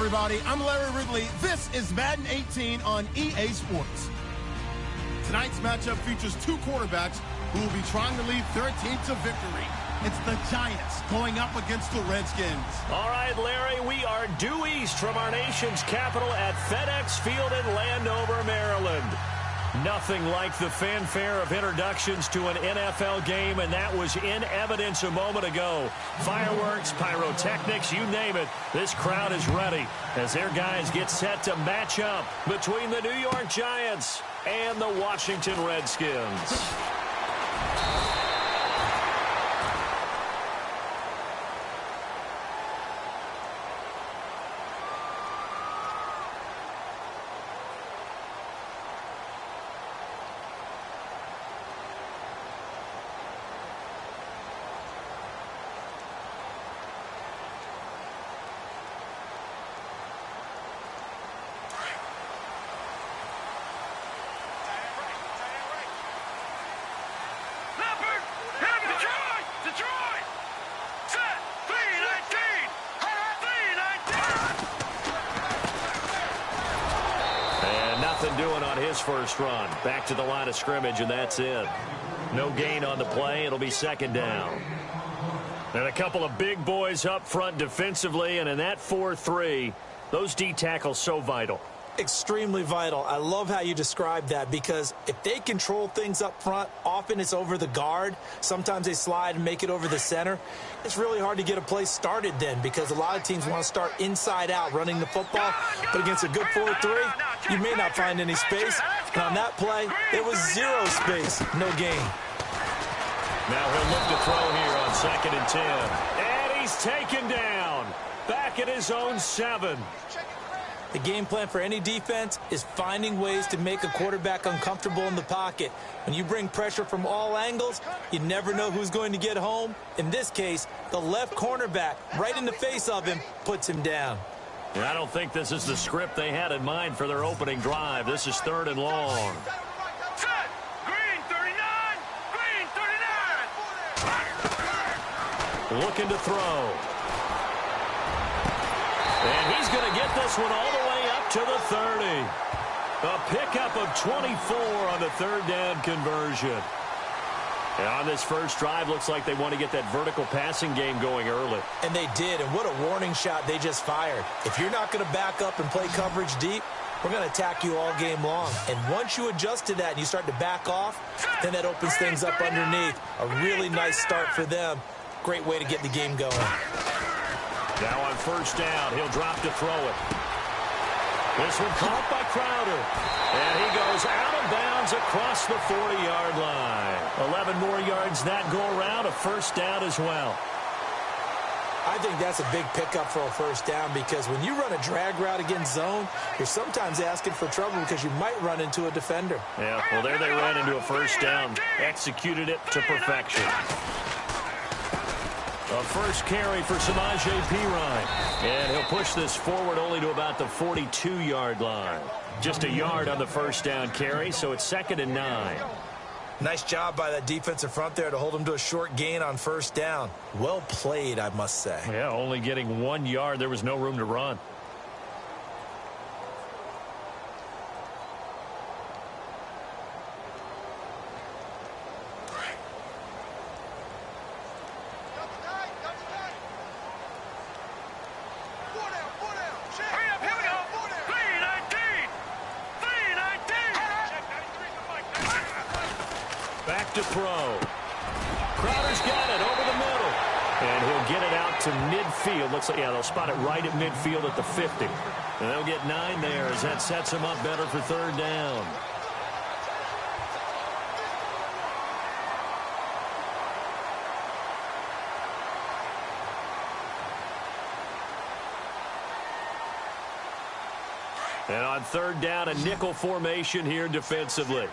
everybody. I'm Larry Ridley. This is Madden 18 on EA Sports. Tonight's matchup features two quarterbacks who will be trying to lead their team to victory. It's the Giants going up against the Redskins. All right, Larry, we are due east from our nation's capital at FedEx Field in Landover, Maryland. Nothing like the fanfare of introductions to an NFL game, and that was in evidence a moment ago. Fireworks, pyrotechnics, you name it. This crowd is ready as their guys get set to match up between the New York Giants and the Washington Redskins. Doing on his first run. Back to the line of scrimmage, and that's it. No gain on the play. It'll be second down. And a couple of big boys up front defensively, and in that 4-3, those D tackles so vital. Extremely vital. I love how you describe that, because if they control things up front, often it's over the guard. Sometimes they slide and make it over the center. It's really hard to get a play started then, because a lot of teams want to start inside out running the football. But against a good 4-3, you may not find any space. And on that play, there was zero space. No gain. Now he'll look to throw here on 2nd and 10. And he's taken down. Back at his own 7. The game plan for any defense is finding ways to make a quarterback uncomfortable in the pocket. When you bring pressure from all angles, you never know who's going to get home. In this case, the left cornerback, right in the face of him, puts him down. And I don't think this is the script they had in mind for their opening drive. This is 3rd and long. Set! Green 39! Green 39! Looking to throw. And he's going to get this one all the way up to the 30. A pickup of 24 on the 3rd down conversion. And on this first drive, looks like they want to get that vertical passing game going early. And they did, and what a warning shot they just fired. If you're not going to back up and play coverage deep, we're going to attack you all game long. And once you adjust to that and you start to back off, then that opens things up underneath. A really nice start for them. Great way to get the game going. Now on 1st down, he'll drop to throw it. This one caught by Crowder. And he goes out of bounds across the 40-yard line. 11 more yards that go around, a 1st down as well. I think that's a big pickup for a 1st down, because when you run a drag route against zone, you're sometimes asking for trouble because you might run into a defender. Yeah, well, there they ran into a 1st down. Executed it to perfection. A first carry for Samaje Perine. And he'll push this forward only to about the 42-yard line. Just a yard on the 1st down carry, so it's 2nd and 9. Nice job by that defensive front there to hold him to a short gain on 1st down. Well played, I must say. Yeah, only getting 1 yard. There was no room to run. Back to throw. Crowder's got it over the middle. And he'll get it out to midfield. Looks like, yeah, they'll spot it right at midfield at the 50. And they'll get 9 there as that sets them up better for 3rd down. And on 3rd down, a nickel formation here defensively.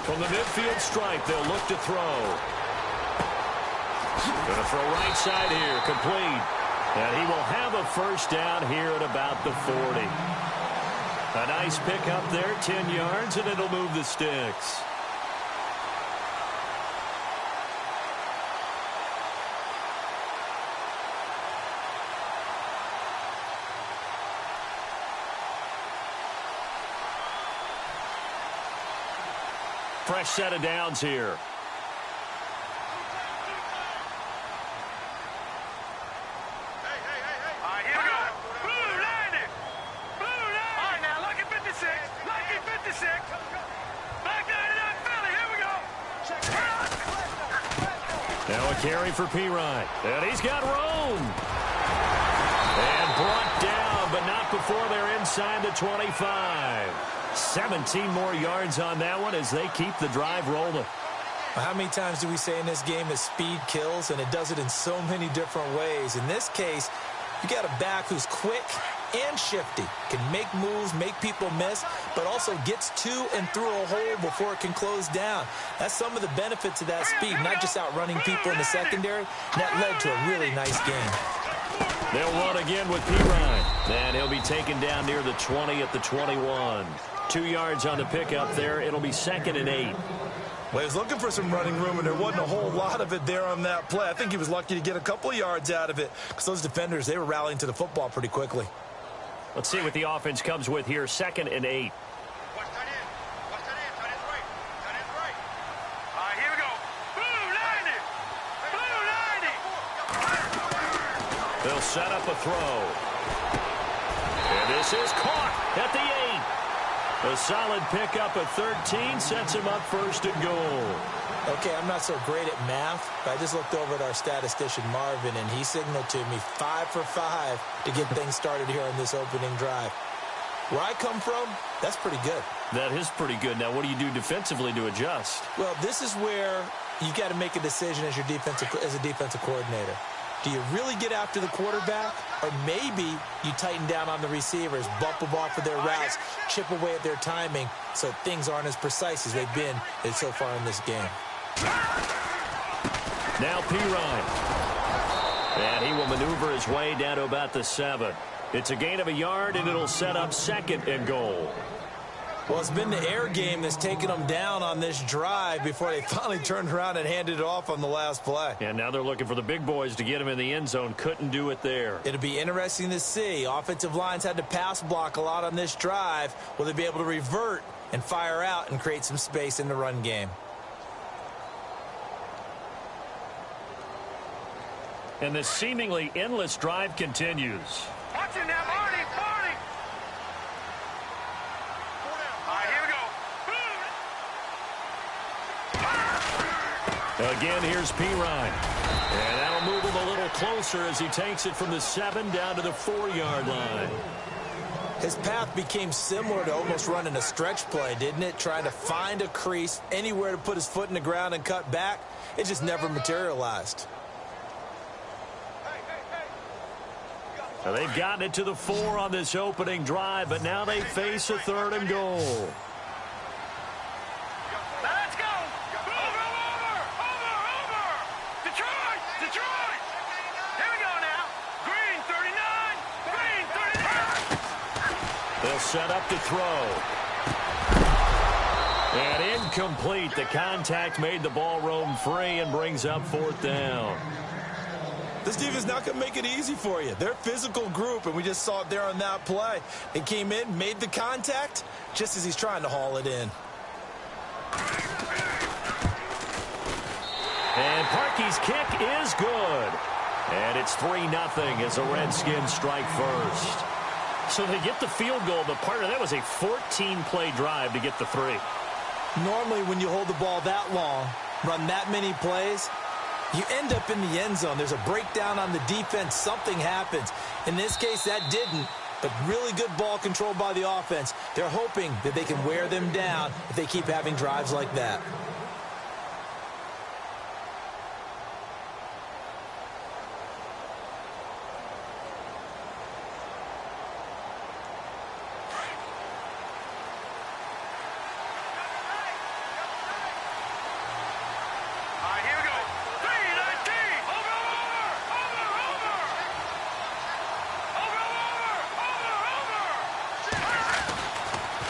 From the midfield stripe, they'll look to throw. Going to throw right side here, complete. And he will have a 1st down here at about the 40. A nice pickup there, 10 yards, and it'll move the sticks. Fresh set of downs here. Now a carry for Pirine. And he's got room. And brought down, but not before they're inside the 25. 17 more yards on that one as they keep the drive rolling. How many times do we say in this game that speed kills, and it does it in so many different ways? In this case, you got a back who's quick and shifty, can make moves, make people miss, but also gets to and through a hole before it can close down. That's some of the benefits of that speed, not just outrunning people in the secondary. That led to a really nice game. They'll run again with Pirine. And he'll be taken down near the 20 at the 21. 2 yards on the pickup there. It'll be 2nd and 8. Well, he was looking for some running room, and there wasn't a whole lot of it there on that play. I think he was lucky to get a couple of yards out of it because those defenders, they were rallying to the football pretty quickly. Let's see what the offense comes with here. 2nd and 8. They'll set up a throw. And this is caught at the 8. A solid pickup at 13 sets him up 1st and goal. Okay, I'm not so great at math, but I just looked over at our statistician, Marvin, and he signaled to me 5 for 5 to get things started here on this opening drive. Where I come from, that's pretty good. That is pretty good. Now, what do you do defensively to adjust? Well, this is where you got to make a decision as a defensive coordinator. Do you really get after the quarterback? Or maybe you tighten down on the receivers, bump them off of their routes, chip away at their timing so things aren't as precise as they've been so far in this game. Now Pirine. And he will maneuver his way down to about the 7. It's a gain of a yard, and it'll set up 2nd and goal. Well, it's been the air game that's taken them down on this drive before they finally turned around and handed it off on the last play. And now they're looking for the big boys to get him in the end zone. Couldn't do it there. It'll be interesting to see. Offensive lines had to pass block a lot on this drive. Will they be able to revert and fire out and create some space in the run game? And the seemingly endless drive continues. Watch it now, Marty! Again, here's Pirine. And that'll move him a little closer as he takes it from the 7 down to the 4-yard line. His path became similar to almost running a stretch play, didn't it? Trying to find a crease, anywhere to put his foot in the ground and cut back. It just never materialized. Now they've gotten it to the 4 on this opening drive, but now they face a 3rd and goal. They'll set up to throw. And incomplete. The contact made the ball roam free and brings up 4th down. This defense not going to make it easy for you. They're a physical group, and we just saw it there on that play. They came in, made the contact, just as he's trying to haul it in. And Parkey's kick is good. And it's 3-0 as the Redskins strike first. So they get the field goal, but part of that was a 14-play drive to get the 3. Normally, when you hold the ball that long, run that many plays, you end up in the end zone. There's a breakdown on the defense. Something happens. In this case, that didn't, but really good ball control by the offense. They're hoping that they can wear them down if they keep having drives like that.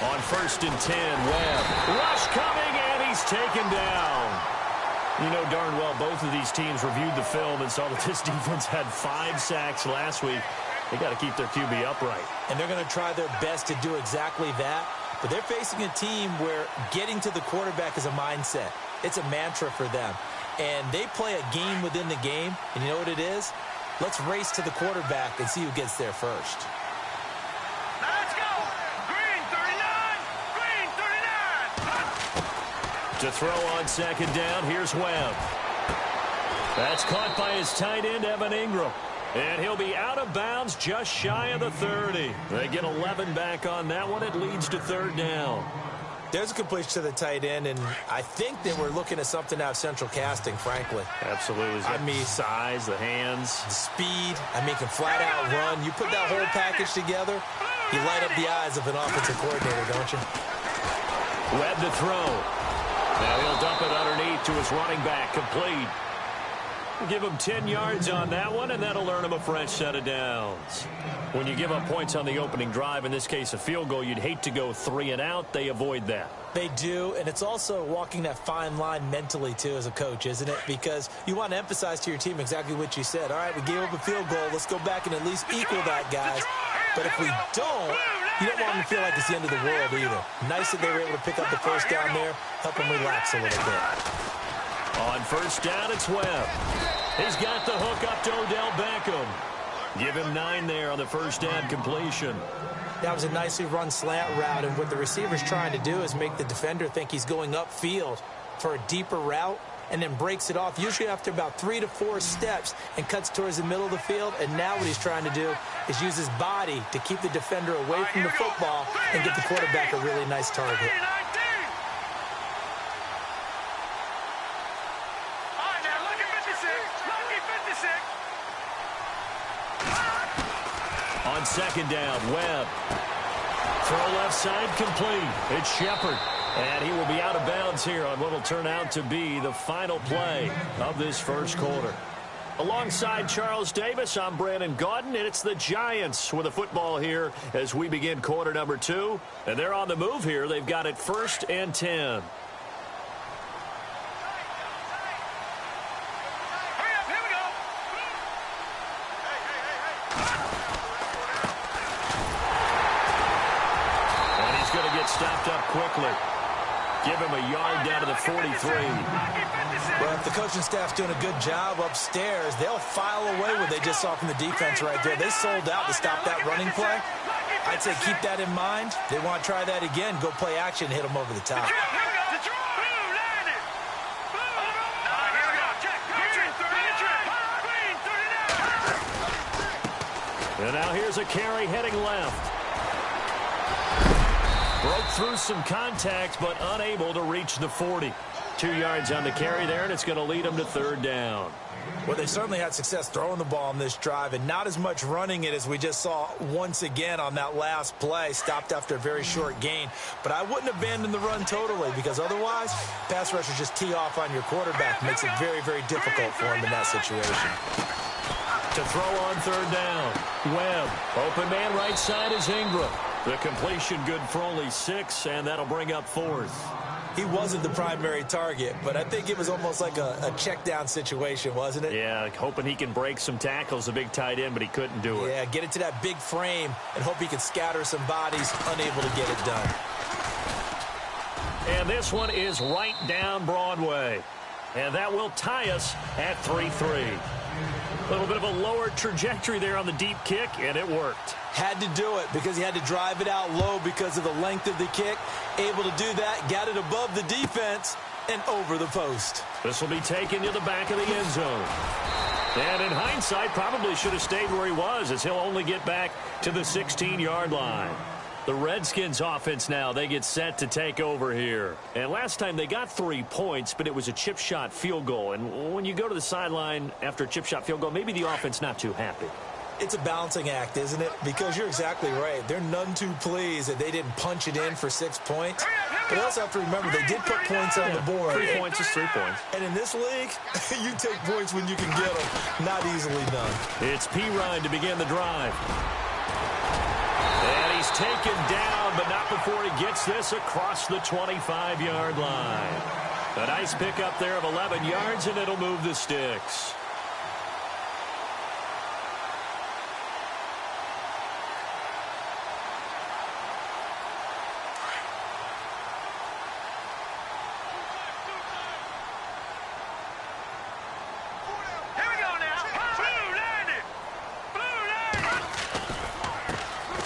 On 1st and 10, Webb. Rush coming, and he's taken down. You know darn well both of these teams reviewed the film and saw that this defense had 5 sacks last week. They got to keep their QB upright. And they're going to try their best to do exactly that. but they're facing a team where getting to the quarterback is a mindset. It's a mantra for them. And they play a game within the game, and you know what it is? Let's race to the quarterback and see who gets there first. Now let's go. Green 39. Green 39. To throw on second down, here's Webb. That's caught by his tight end, Evan Ingram. And he'll be out of bounds just shy of the 30. They get 11 back on that one. It leads to third down. There's a completion to the tight end, and I think they were looking at something out of central casting, frankly. Absolutely. I mean, size, the hands. the speed, can flat out run. You put that whole package together, you light up the eyes of an offensive coordinator, don't you? Webb to throw. Now he'll dump it underneath to his running back, complete. Give him 10 yards on that one, and that'll earn him a fresh set of downs. When you give up points on the opening drive, in this case a field goal, you'd hate to go 3 and out. They avoid that. They do, and it's also walking that fine line mentally, too, as a coach, isn't it? Because you want to emphasize to your team exactly what you said. All right, we gave up a field goal. Let's go back and at least equal that, guys. But if we don't, you don't want them to feel like it's the end of the world either. Nice that they were able to pick up the first down there, help them relax a little bit. On first down, it's Webb. He's got the hook up to Odell Beckham. Give him 9 there on the first down completion. That was a nicely run slant route, and what the receiver's trying to do is make the defender think he's going upfield for a deeper route and then breaks it off, usually after about 3 to 4 steps, and cuts towards the middle of the field. And now what he's trying to do is use his body to keep the defender away from the football and get the quarterback a really nice target. On second down, Webb. Throw left side, complete. It's Shepard. And he will be out of bounds here on what will turn out to be the final play of this first quarter. Alongside Charles Davis, I'm Brandon Gaudin, and it's the Giants with the football here as we begin quarter number 2. And they're on the move here. They've got it 1st and 10. Stopped up quickly. Give him a yard down to the 43. Well, if the coaching staff's doing a good job upstairs, they'll file away what they just saw from the defense right there. They sold out to stop that running play. I'd say keep that in mind. They want to try that again. Go play action, hit them over the top. And now here's a carry heading left. Broke through some contact, but unable to reach the 40. 2 yards on the carry there, and it's going to lead them to third down. Well, they certainly had success throwing the ball on this drive, and not as much running it as we just saw once again on that last play. Stopped after a very short gain. But I wouldn't abandon the run totally, because otherwise, pass rushers just tee off on your quarterback. Makes it very, very difficult for him in that situation. To throw on third down, Webb. Open man right side is Ingram. The completion good for only 6, and that'll bring up 4th. He wasn't the primary target, but I think it was almost like a check down situation, wasn't it? Yeah, hoping he can break some tackles, a big tight end, but he couldn't do it. Yeah, get it to that big frame and hope he can scatter some bodies, unable to get it done. And this one is right down Broadway. And that will tie us at 3-3. A little bit of a lower trajectory there on the deep kick, and it worked. Had to do it because he had to drive it out low because of the length of the kick. Able to do that, got it above the defense, and over the post. This will be taken to the back of the end zone. And in hindsight, probably should have stayed where he was, as he'll only get back to the 16-yard line. The Redskins offense now, they get set to take over here. And last time they got 3 points, but it was a chip shot field goal. And when you go to the sideline after a chip shot field goal, maybe the offense not too happy. It's a balancing act, isn't it? Because you're exactly right. They're none too pleased that they didn't punch it in for 6 points. But you also have to remember they did put points on the board. 3 points is 3 points. And in this league, you take points when you can get them. Not easily done. It's Pirine to begin the drive. And he's taken down, but not before he gets this across the 25-yard line. A nice pickup there of 11 yards, and it'll move the sticks.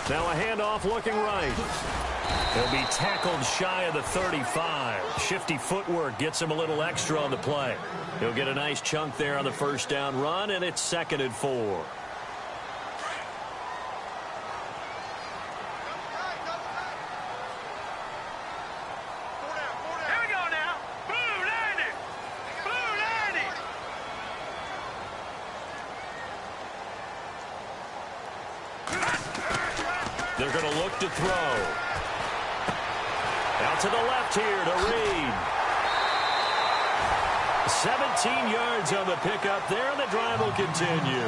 Now a handoff looking right. He'll be tackled shy of the 35. Shifty footwork gets him a little extra on the play. He'll get a nice chunk there on the first down run, and it's 2nd and 4. They're going to look to throw. Out to the left here to Reed. 17 yards on the pickup there, and the drive will continue.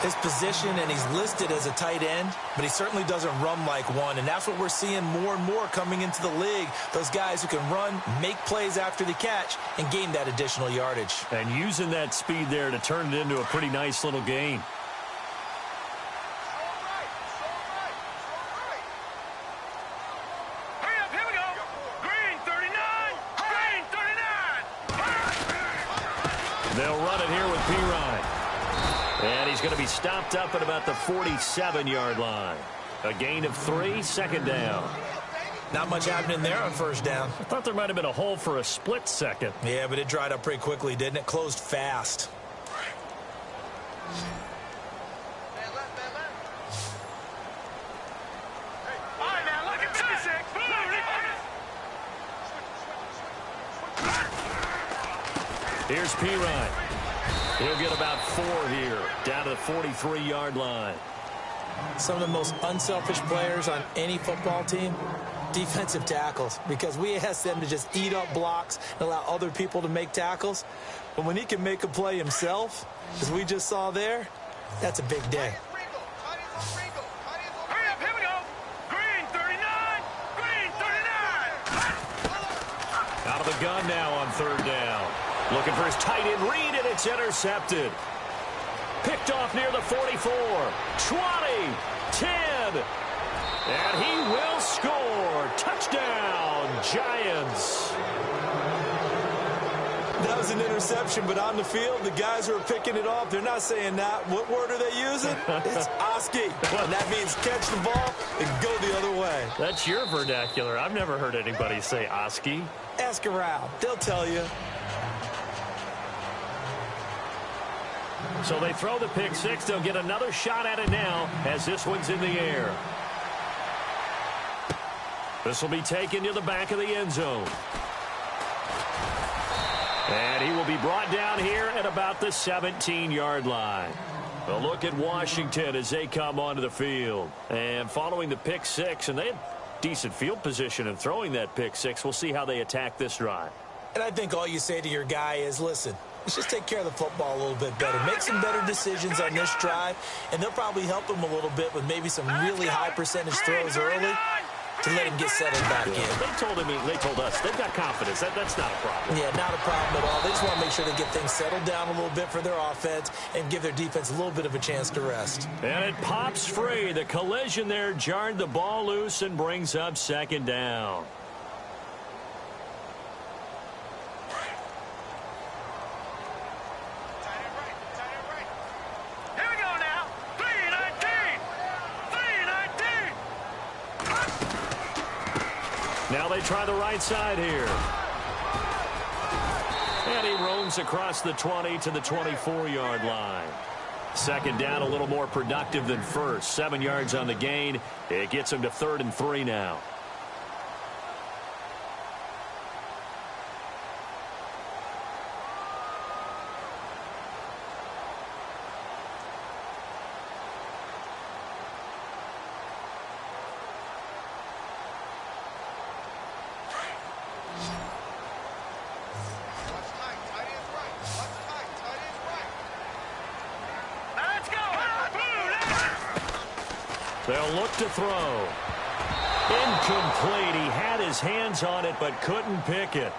His position, and he's listed as a tight end, but he certainly doesn't run like one, and that's what we're seeing more and more coming into the league. Those guys who can run, make plays after the catch, and gain that additional yardage. And using that speed there to turn it into a pretty nice little gain. They'll run it here with Pirine. And he's going to be stopped up at about the 47-yard line. A gain of 3, 2nd down. Not much happening there on first down. I thought there might have been a hole for a split second. Yeah, but it dried up pretty quickly, didn't it? Closed fast. Here's Pirine. He'll get about 4 here, down to the 43-yard line. Some of the most unselfish players on any football team, defensive tackles, because we ask them to just eat up blocks and allow other people to make tackles. But when he can make a play himself, as we just saw there, that's a big day. Hurry up, here we go. Green 39, Green 39. Out of the gun now on 3rd down. Looking for his tight end Reed, and it's intercepted. Picked off near the 44, 20, 10, and he will score. Touchdown, Giants. That was an interception, but on the field, the guys who are picking it off, they're not saying that. What word are they using? It's Oski. And that means catch the ball and go the other way. That's your vernacular. I've never heard anybody say Oski. Ask around. They'll tell you. So they throw the pick 6. They'll get another shot at it now as this one's in the air. This will be taken to the back of the end zone. And he will be brought down here at about the 17-yard line. A look at Washington as they come onto the field. And following the pick 6, and they had decent field position in throwing that pick 6. We'll see how they attack this drive. And I think all you say to your guy is, listen, let's just take care of the football a little bit better. Make some better decisions on this drive, and they'll probably help him a little bit with maybe some really high percentage throws early to let him get settled back in. They told us they've got confidence. That's not a problem. Yeah, not a problem at all. They just want to make sure they get things settled down a little bit for their offense and give their defense a little bit of a chance to rest. And it pops free. The collision there jarred the ball loose and brings up 2nd down. Now they try the right side here. And he roams across the 20 to the 24-yard line. 2nd down, a little more productive than first. 7 yards on the gain. It gets him to 3rd and 3 now. They'll look to throw. Incomplete. He had his hands on it but couldn't pick it.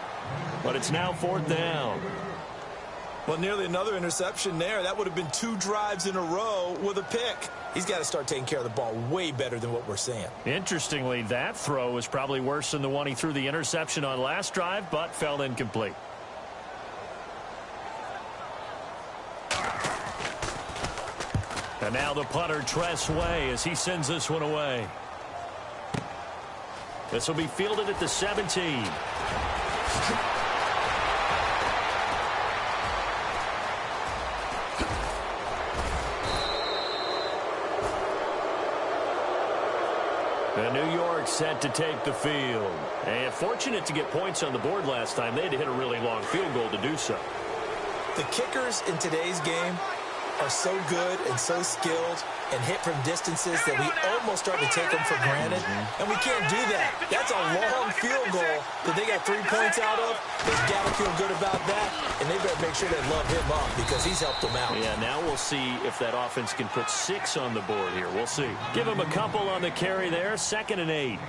But it's now 4th down. Well, nearly another interception there. That would have been 2 drives in a row with a pick. He's got to start taking care of the ball way better than what we're seeing. Interestingly, that throw was probably worse than the one he threw the interception on last drive, but fell incomplete. And now the punter, Tress Way, as he sends this one away. This will be fielded at the 17. And New York set to take the field. And fortunate to get points on the board last time. They had to hit a really long field goal to do so. The kickers in today's game are so good and so skilled and hit from distances that we almost start to take them for granted. And we can't do that. That's a long field goal that they got 3 points out of. They've got to feel good about that, and they better make sure they love him up because he's helped them out. Yeah, now we'll see if that offense can put 6 on the board here. We'll see. Give him a couple on the carry there. 2nd and 8.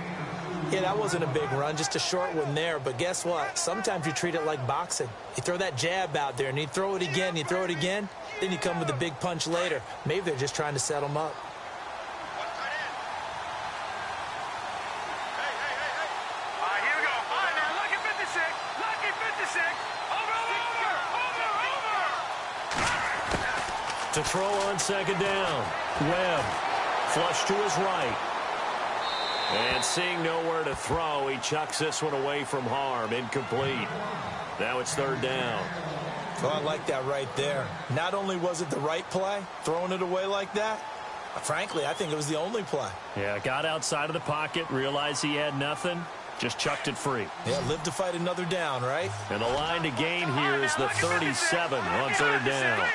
Yeah, that wasn't a big run, just a short one there. But guess what? Sometimes you treat it like boxing. You throw that jab out there, and you throw it again, you throw it again, then you come with a big punch later. Maybe they're just trying to set them up. All right, here we go. All right, now, lucky 56. Lucky 56. Over. To throw on 2nd down. Webb. Flush to his right. And seeing nowhere to throw, he chucks this one away from harm. Incomplete. Now it's 3rd down. Well, I like that right there. Not only was it the right play, throwing it away like that, frankly, I think it was the only play. Yeah, got outside of the pocket, realized he had nothing, just chucked it free. Yeah, live to fight another down, right? And the line to gain here is the 37 on 3rd down.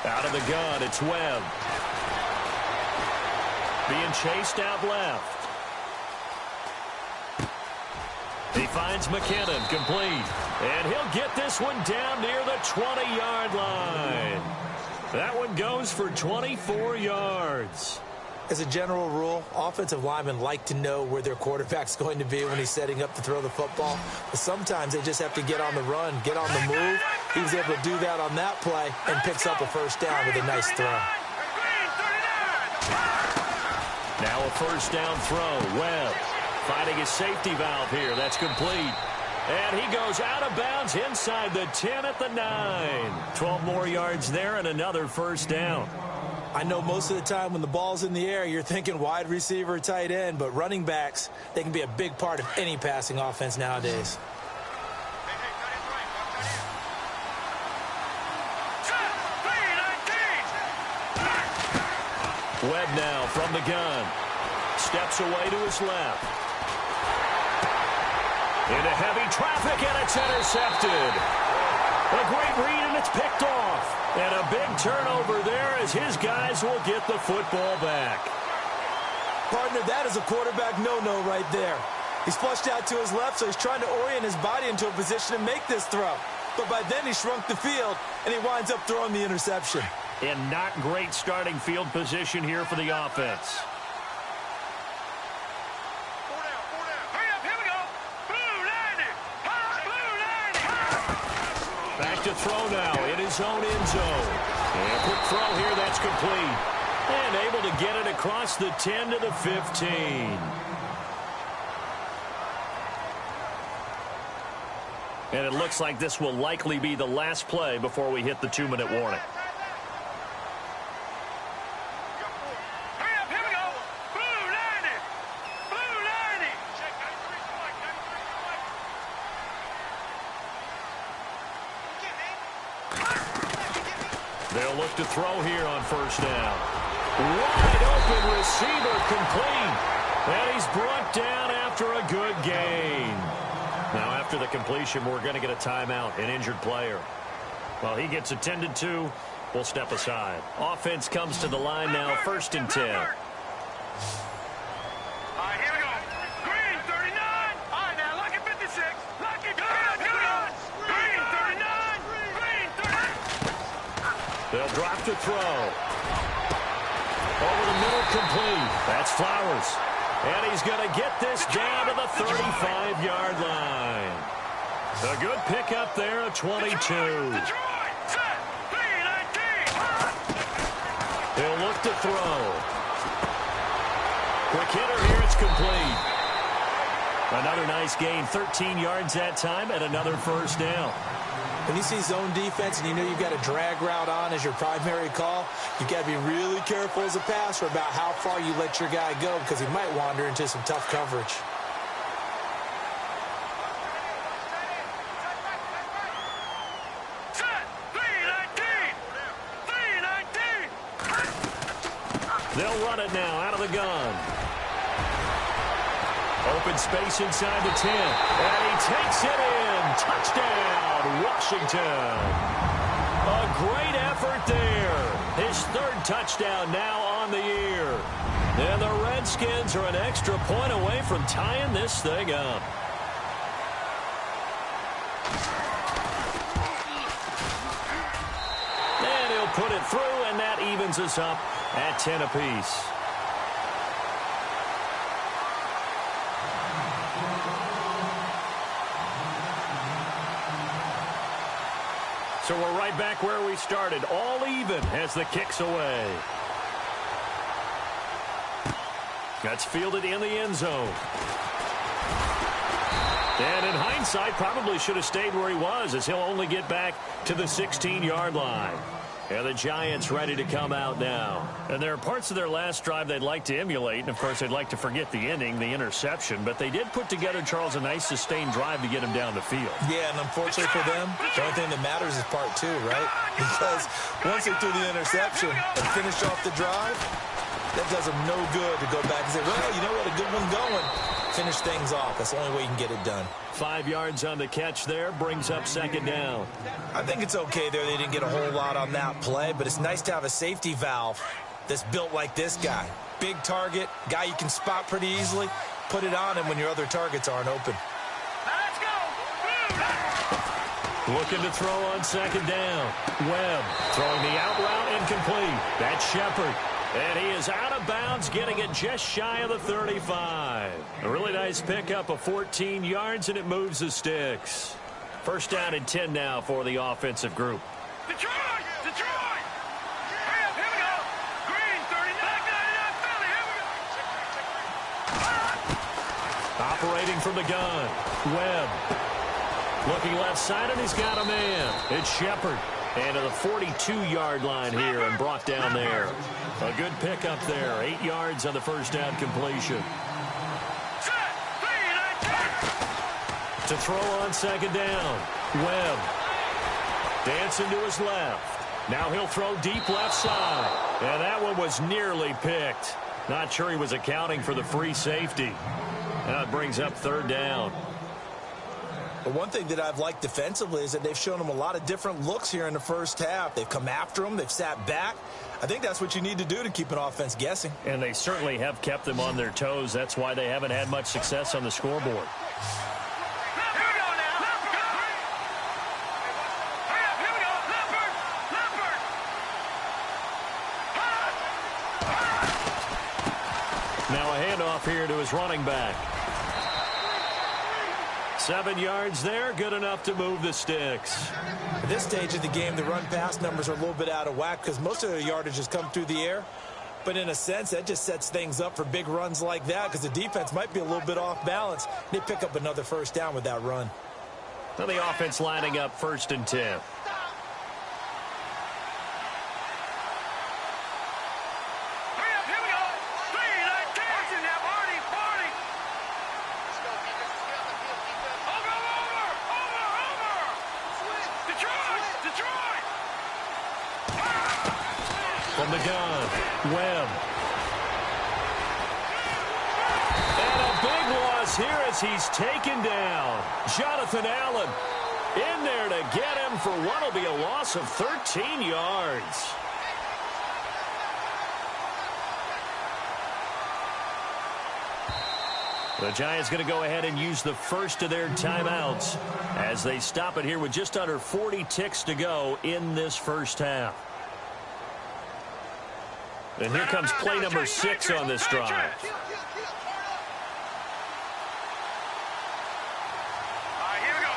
Out of the gun, it's Webb. Being chased out left. He finds McKinnon, complete. And he'll get this one down near the 20-yard line. That one goes for 24 yards. As a general rule, offensive linemen like to know where their quarterback's going to be when he's setting up to throw the football. But sometimes they just have to get on the run, get on the move. He was able to do that on that play and picks up a 1st down with a nice throw. Now a 1st down throw. Webb finding his safety valve here. That's complete. And he goes out of bounds inside the 10 at the 9. 12 more yards there and another 1st down. I know most of the time when the ball's in the air, you're thinking wide receiver, tight end, but running backs, they can be a big part of any passing offense nowadays. Webb now from the gun. Steps away to his left. Into heavy traffic, and it's intercepted. A great read, and it's picked off. And a big turnover there as his guys will get the football back. Partner, that is a quarterback no-no right there. He's flushed out to his left, so he's trying to orient his body into a position to make this throw. But by then he shrunk the field, and he winds up throwing the interception. And not great starting field position here for the offense. Back to throw now in his own end zone. And a quick throw here, that's complete. And able to get it across the 10 to the 15. And it looks like this will likely be the last play before we hit the 2-minute warning. They'll look to throw here on 1st down. Wide open receiver, complete. And he's brought down after a good gain. Now after the completion, we're going to get a timeout, an injured player. While he gets attended to, we'll step aside. Offense comes to the line now, 1st and 10. They'll drop to throw. Over the middle, complete. That's Flowers. And he's going to get this down to the 35-yard line. A good pickup there, a 22. Detroit, set, He'll look to throw. Quick hitter here, it's complete. Another nice gain, 13 yards that time, and another first down. When you see zone defense and you know you've got a drag route on as your primary call, you've got to be really careful as a passer about how far you let your guy go because he might wander into some tough coverage. They'll run it now out of the gun. Open space inside the 10. And he takes it in. Touchdown, Washington. A great effort there. His third touchdown now on the year. And the Redskins are an extra point away from tying this thing up. And he'll put it through, and that evens us up at 10 apiece. So we're right back where we started, all even as the kick's away. That's fielded in the end zone. And in hindsight, probably should have stayed where he was, as he'll only get back to the 16-yard line. And the Giants ready to come out now. And there are parts of their last drive they'd like to emulate. And, of course, they'd like to forget the ending, the interception. But they did put together, Charles, a nice sustained drive to get him down the field. Yeah, and unfortunately for them, the only thing that matters is part two, right? Because once they threw the interception and finished off the drive, that does them no good to go back and say, well, you know what, a good one going. Finish things off. That's the only way you can get it done. 5 yards on the catch there, brings up second down. I think it's okay there. They didn't get a whole lot on that play, but it's nice to have a safety valve that's built like this guy. Big target, guy you can spot pretty easily. Put it on him when your other targets aren't open. Let's go. Looking to throw on second down. Webb throwing the out route incomplete. That's Shepard. And he is out of bounds, getting it just shy of the 35. A really nice pickup of 14 yards, and it moves the sticks. First down and 10 now for the offensive group. Detroit! Detroit! Hurry up, here we go. Green, 39, 99, Philly, here we go. Operating from the gun. Webb. Looking left side, and he's got a man. It's Shepard. And to the 42-yard line here and brought down there. A good pickup there. 8 yards on the first down completion. To throw on second down. Webb. Dancing to his left. Now he'll throw deep left side. And that one was nearly picked. Not sure he was accounting for the free safety. That brings up third down. But one thing that I've liked defensively is that they've shown them a lot of different looks here in the first half. They've come after them. They've sat back. I think that's what you need to do to keep an offense guessing. And they certainly have kept them on their toes. That's why they haven't had much success on the scoreboard. Now a handoff here to his running back. 7 yards there, good enough to move the sticks. At this stage of the game, the run-pass numbers are a little bit out of whack because most of their yardage has come through the air. But in a sense, that just sets things up for big runs like that because the defense might be a little bit off balance. They pick up another first down with that run. Now the offense lining up 1st and 10. From the gun, Webb. And a big loss here as he's taken down. Jonathan Allen in there to get him for what will be a loss of 13 yards. The Giants going to go ahead and use the first of their timeouts as they stop it here with just under 40 ticks to go in this first half. And here comes play number 6 on this drive. Here we go.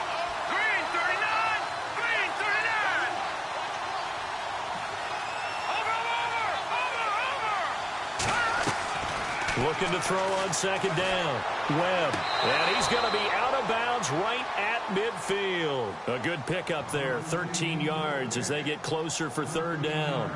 Looking to throw on second down. Webb. And he's going to be out of bounds right at midfield. A good pickup there. 13 yards as they get closer for third down.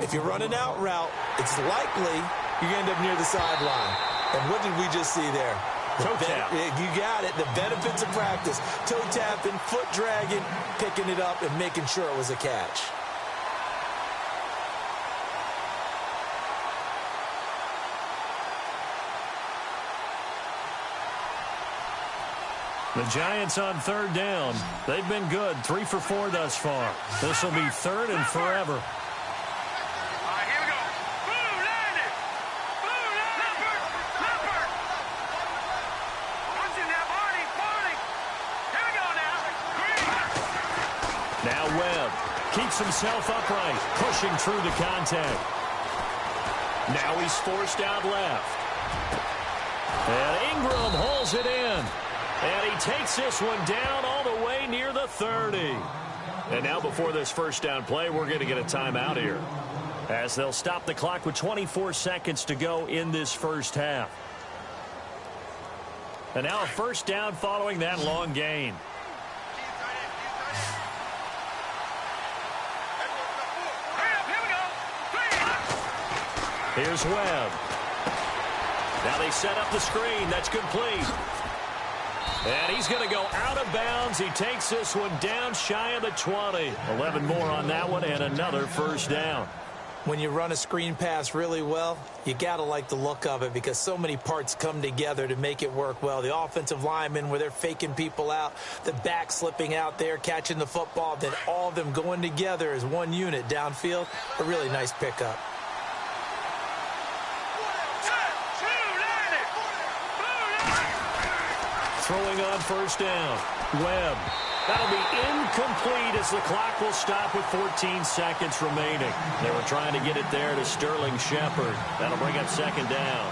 If you're running out route, it's likely you're going to end up near the sideline. And what did we just see there? Toe tap. You got it. The benefits of practice. Toe tapping, foot dragging, picking it up, and making sure it was a catch. The Giants on third down. They've been good. 3 for 4 thus far. This will be third and forever. All right, here we go. Boom, landed. Boom, landed. Leopard. Watch it now, Barney. Here we go now. Green. Now Webb keeps himself upright, pushing through the contact. Now he's forced out left. And Ingram holds it in. And he takes this one down all the way near the 30. And now before this first down play, we're going to get a timeout here, as they'll stop the clock with 24 seconds to go in this first half. And now a first down following that long gain. Here's Webb. Now they set up the screen. That's complete. And he's going to go out of bounds. He takes this one down shy of the 20. 11 more on that one and another first down. When you run a screen pass really well, you got to like the look of it because so many parts come together to make it work well. The offensive linemen, where they're faking people out, the back slipping out there, catching the football, then all of them going together as one unit downfield. A really nice pickup. Throwing on first down. Webb. That'll be incomplete as the clock will stop with 14 seconds remaining. They were trying to get it there to Sterling Shepard. That'll bring up second down.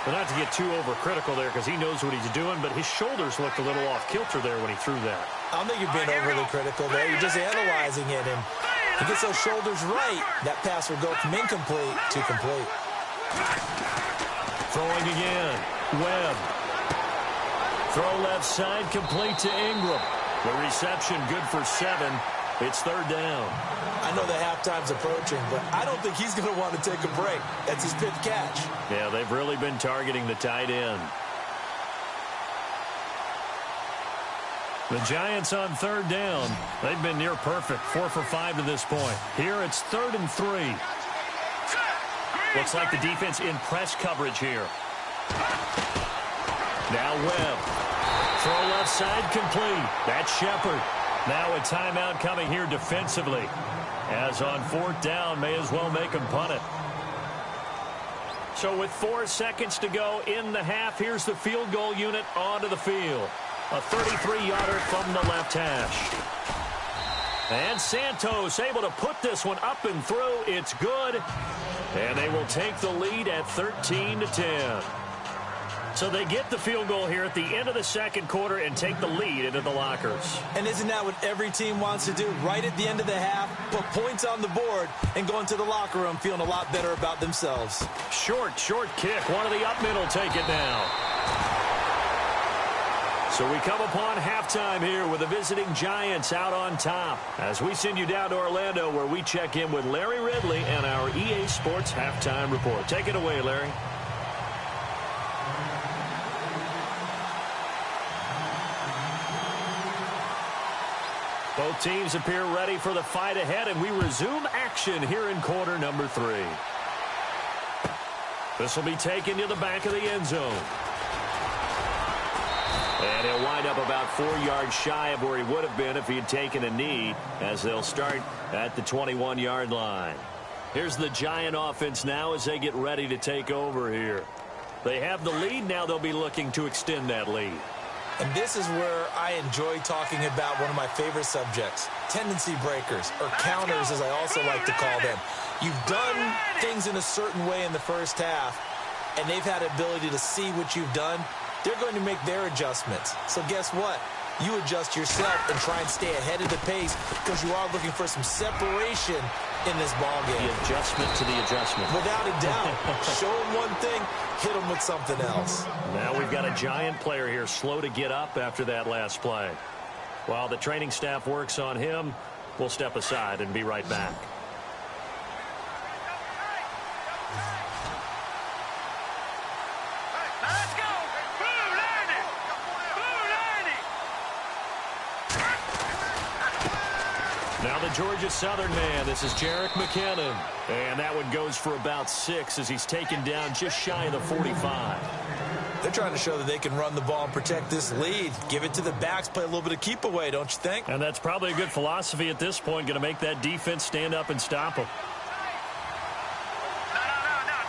But not to get too overcritical there because he knows what he's doing, but his shoulders looked a little off kilter there when he threw that. I don't think you're being overly critical there. You're just analyzing it. And he gets those shoulders right, that pass will go from incomplete to complete. Throwing again. Webb. Throw left side, complete to Ingram. The reception good for 7. It's third down. I know the halftime's approaching, but I don't think he's going to want to take a break. That's his 5th catch. Yeah, they've really been targeting the tight end. The Giants on third down. They've been near perfect. 4 for 5 to this point. Here it's 3rd and 3. Looks like the defense in press coverage here. Now Webb. Throw left side complete. That's Shepard. Now a timeout coming here defensively. As on 4th down, may as well make him punt it. So with 4 seconds to go in the half, here's the field goal unit onto the field. A 33-yarder from the left hash. And Santos able to put this one up and through. It's good. And they will take the lead at 13-10. So they get the field goal here at the end of the second quarter and take the lead into the lockers. And isn't that what every team wants to do? Right at the end of the half, put points on the board and go into the locker room feeling a lot better about themselves. Short kick. One of the up middle take it now. So we come upon halftime here with the visiting Giants out on top. As we send you down to Orlando where we check in with Larry Ridley and our EA Sports Halftime Report. Take it away, Larry. Both teams appear ready for the fight ahead, and we resume action here in quarter number 3. This will be taken to the back of the end zone. And he'll wind up about 4 yards shy of where he would have been if he had taken a knee, as they'll start at the 21-yard line. Here's the Giant offense now as they get ready to take over here. They have the lead. Now they'll be looking to extend that lead. And this is where I enjoy talking about one of my favorite subjects, tendency breakers, or counters as I also like to call them. You've done things in a certain way in the first half, and they've had the ability to see what you've done. They're going to make their adjustments. So guess what? you adjust yourself and try and stay ahead of the pace because you are looking for some separation in this ball game. The adjustment to the adjustment. Without a doubt. Show them one thing, hit them with something else. Now we've got a giant player here slow to get up after that last play. While the training staff works on him, we'll step aside and be right back. Let's go! Blue landed! Blue landed! Now the Georgia Southern man, this is Jerick McKinnon. And that one goes for about 6 as he's taken down just shy of the 45. They're trying to show that they can run the ball and protect this lead. Give it to the backs, play a little bit of keep away, don't you think? And that's probably a good philosophy at this point, going to make that defense stand up and stop them. No,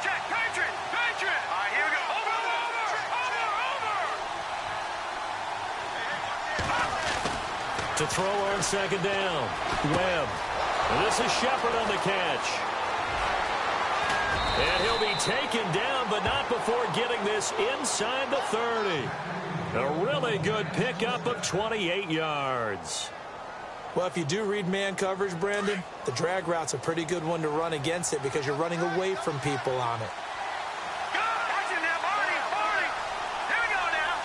check, Patriot! All right, here we go. Over! To throw on second down, Webb. And this is Shepard on the catch. And he'll be taken down, but not before getting this inside the 30. A really good pickup of 28 yards. Well, if you do read man coverage, Brandon, the drag route's a pretty good one to run against it because you're running away from people on it. Go! Watch him now, Barney! Here we go now.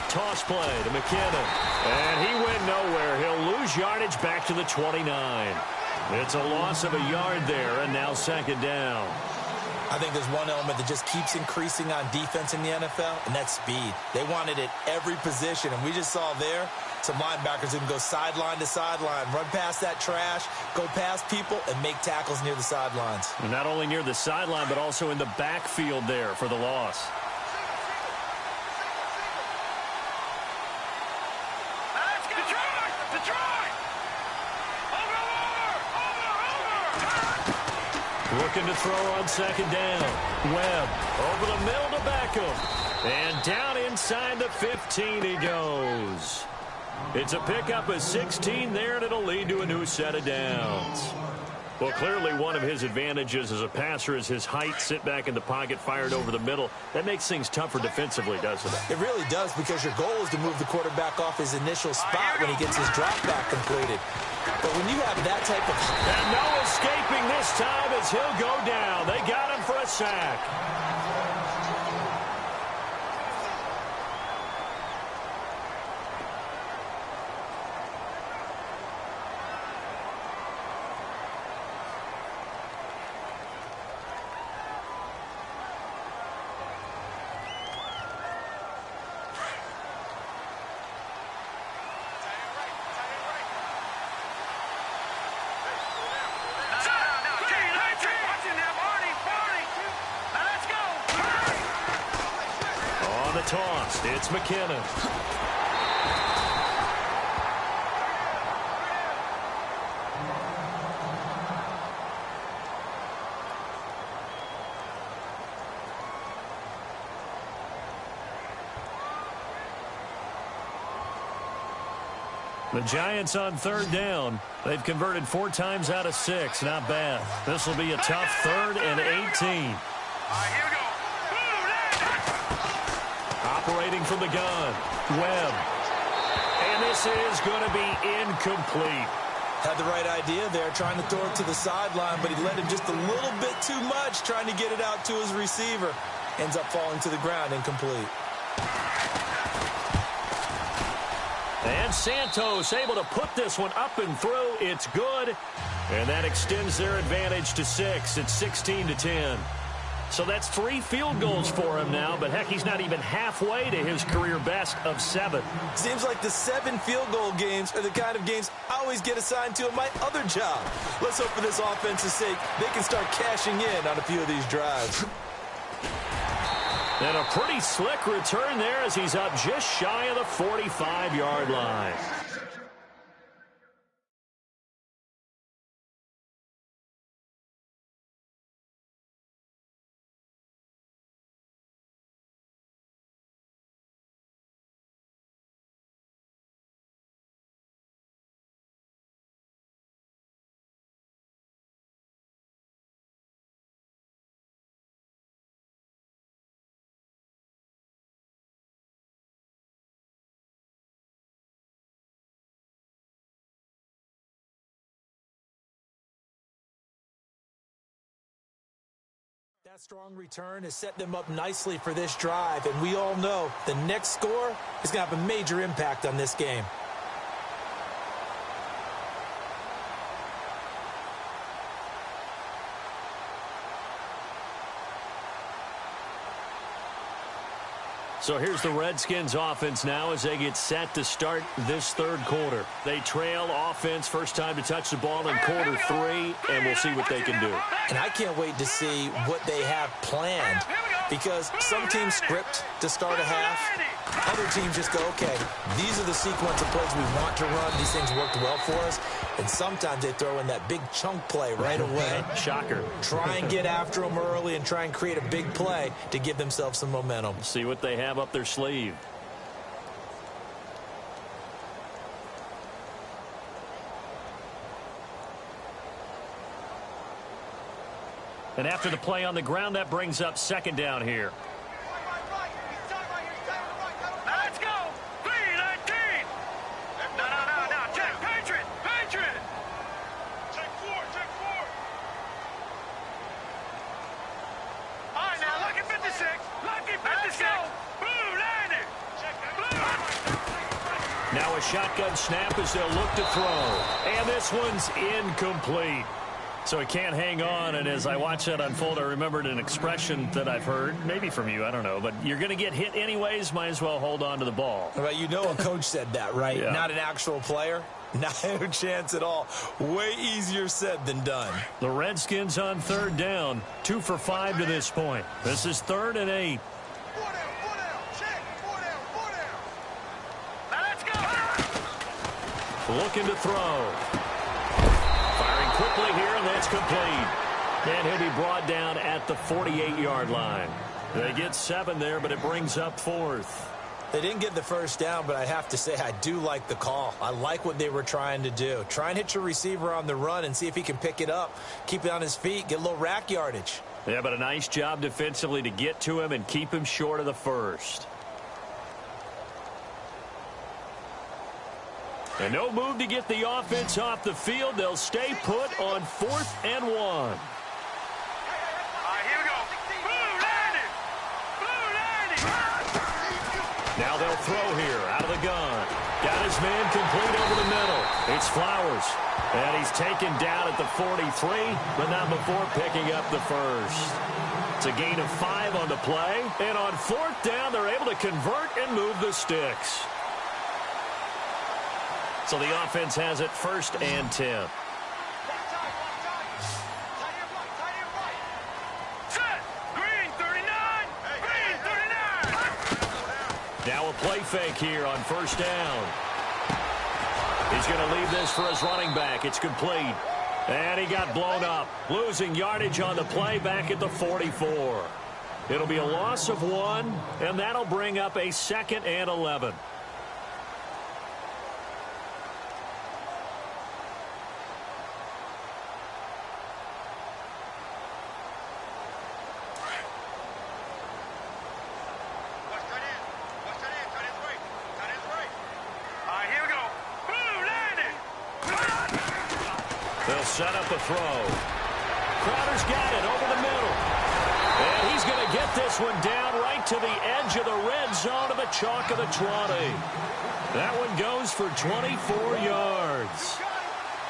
Toss play to McKinnon. And he went nowhere. He'll lose yardage back to the 29. It's a loss of a yard there, and now second down. I think there's one element that just keeps increasing on defense in the NFL, and that's speed. They want it at every position, and we just saw there some linebackers who can go sideline to sideline, run past that trash, go past people, and make tackles near the sidelines. And not only near the sideline, but also in the backfield there for the loss. Let's go! Detroit! Looking to throw on second down. Webb over the middle to Beckham. And down inside the 15 he goes. It's a pickup of 16 there, and it'll lead to a new set of downs. Well, clearly one of his advantages as a passer is his height. Sit back in the pocket, fired over the middle. That makes things tougher defensively, doesn't it? It really does, because your goal is to move the quarterback off his initial spot when he gets his drop back completed. But when you have that type of... And no escaping this time as he'll go down. They got him for a sack. Tossed. It's McKinnon. The Giants on third down. They've converted 4 times out of 6. Not bad. This will be a tough 3rd and 18. All right, here we go. Operating from the gun, Webb. And this is going to be incomplete. Had the right idea there, trying to throw it to the sideline, but he led him just a little bit too much, trying to get it out to his receiver. Ends up falling to the ground, incomplete. And Santos able to put this one up and through. It's good. And that extends their advantage to 6. It's 16-10. So that's 3 field goals for him now, but heck, he's not even halfway to his career best of 7. Seems like the 7 field goal games are the kind of games I always get assigned to in my other job. Let's hope for this offense's sake they can start cashing in on a few of these drives. And a pretty slick return there as he's up just shy of the 45-yard line. That strong return has set them up nicely for this drive, and we all know the next score is going to have a major impact on this game. So here's the Redskins offense now as they get set to start this third quarter. They trail offense, first time to touch the ball in quarter 3, and we'll see what they can do. And I can't wait to see what they have planned, because some teams script to start a half. Other teams just go, okay, these are the sequence of plays we want to run. These things worked well for us. And sometimes they throw in that big chunk play right away. Shocker. Try and get after them early and try and create a big play to give themselves some momentum. See what they have up their sleeve. And after the play on the ground, that brings up second down here. Let's go! 3-19! No. Check, Patriot! Check 4. All right, now, lucky 56. Let's go! Blue, landed! Blue! Now a shotgun snap as they'll look to throw. And this one's incomplete. So he can't hang on, and as I watch that unfold, I remembered an expression that I've heard, maybe from you, I don't know, but you're going to get hit anyways, might as well hold on to the ball. Well, you know a coach said that, right? Yeah. Not an actual player. No chance at all. Way easier said than done. The Redskins on third down, 2 for 5 to this point. This is 3rd and 8. 4 down. Check. 4 down. Let's go! Looking to throw. Firing quickly here, and that's complete. And he'll be brought down at the 48-yard line. They get 7 there, but it brings up 4th. They didn't get the first down, but I have to say I do like the call. I like what they were trying to do. Try and hit your receiver on the run and see if he can pick it up, keep it on his feet, get a little rack yardage. Yeah, but a nice job defensively to get to him and keep him short of the first. And no move to get the offense off the field. They'll stay put on 4th and 1. All right, here we go. Blue, landed! Now they'll throw here out of the gun. Got his man complete over the middle. It's Flowers. And he's taken down at the 43, but not before picking up the first. It's a gain of 5 on the play. And on 4th down, they're able to convert and move the sticks. So the offense has it 1st and 10. Set! Green 39! Green 39! Now a play fake here on 1st down. He's going to leave this for his running back. It's complete. And he got blown up. Losing yardage on the play back at the 44. It'll be a loss of 1, and that'll bring up a 2nd and 11. Set up a throw. Crowder's got it over the middle. And he's going to get this one down right to the edge of the red zone of the chalk of the 20. That one goes for 24 yards.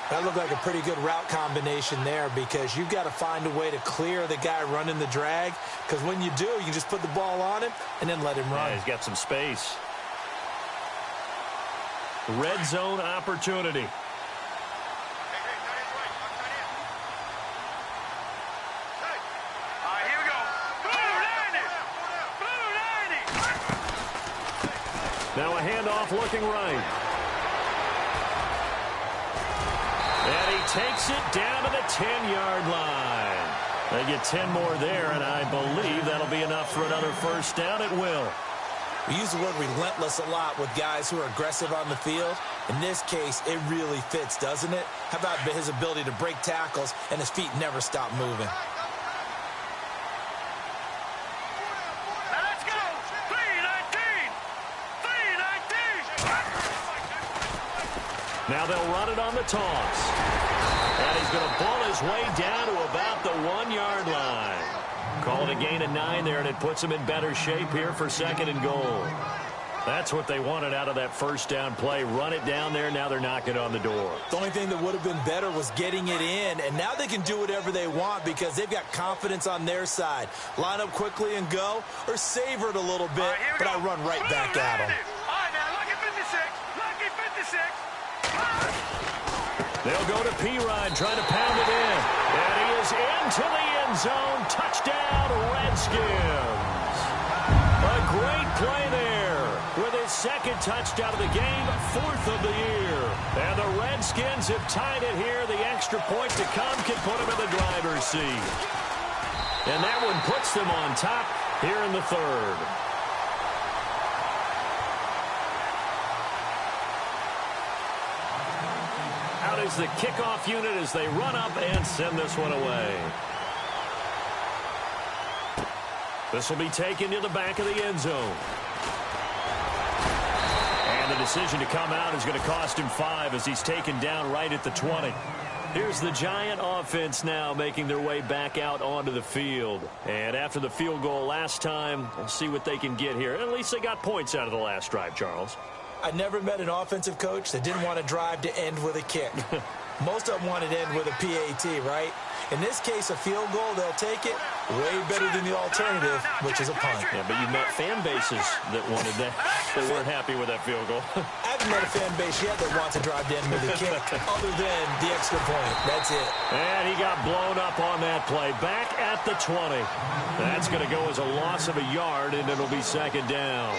That looked like a pretty good route combination there, because you've got to find a way to clear the guy running the drag, because when you do, you just put the ball on him and then let him run. Yeah, he's got some space. Red zone opportunity. Now a handoff looking right. And he takes it down to the 10-yard line. They get 10 more there, and I believe that'll be enough for another 1st down. It will. We use the word relentless a lot with guys who are aggressive on the field. In this case, it really fits, doesn't it? How about his ability to break tackles and his feet never stop moving? Now they'll run it on the toss. And he's going to ball his way down to about the 1-yard line. Call it a gain of 9 there, and it puts them in better shape here for 2nd and goal. That's what they wanted out of that first down play. Run it down there. Now they're knocking on the door. The only thing that would have been better was getting it in, and now they can do whatever they want because they've got confidence on their side. Line up quickly and go, or savor it a little bit, but I run right back at them. All right, now, lucky 56. Lucky 56. They'll go to P-Rod, trying to pound it in. And he is into the end zone. Touchdown, Redskins. A great play there with his 2nd touchdown of the game, 4th of the year. And the Redskins have tied it here. The extra point to come can put them in the driver's seat. And that one puts them on top here in the 3rd. Out is the kickoff unit as they run up and send this one away. This will be taken to the back of the end zone. And the decision to come out is going to cost him 5 as he's taken down right at the 20. Here's the Giant offense now making their way back out onto the field. And after the field goal last time, we'll see what they can get here. At least they got points out of the last drive, Charles. I never met an offensive coach that didn't want to drive to end with a kick. Most of them wanted to end with a PAT, right? In this case, a field goal, they'll take it. Way better than the alternative, which is a punt. Yeah, but you met fan bases that wanted that. They weren't happy with that field goal. I haven't met a fan base yet that wants to drive to end with a kick other than the extra point. That's it. And he got blown up on that play. Back at the 20. That's going to go as a loss of a yard, and it'll be 2nd down.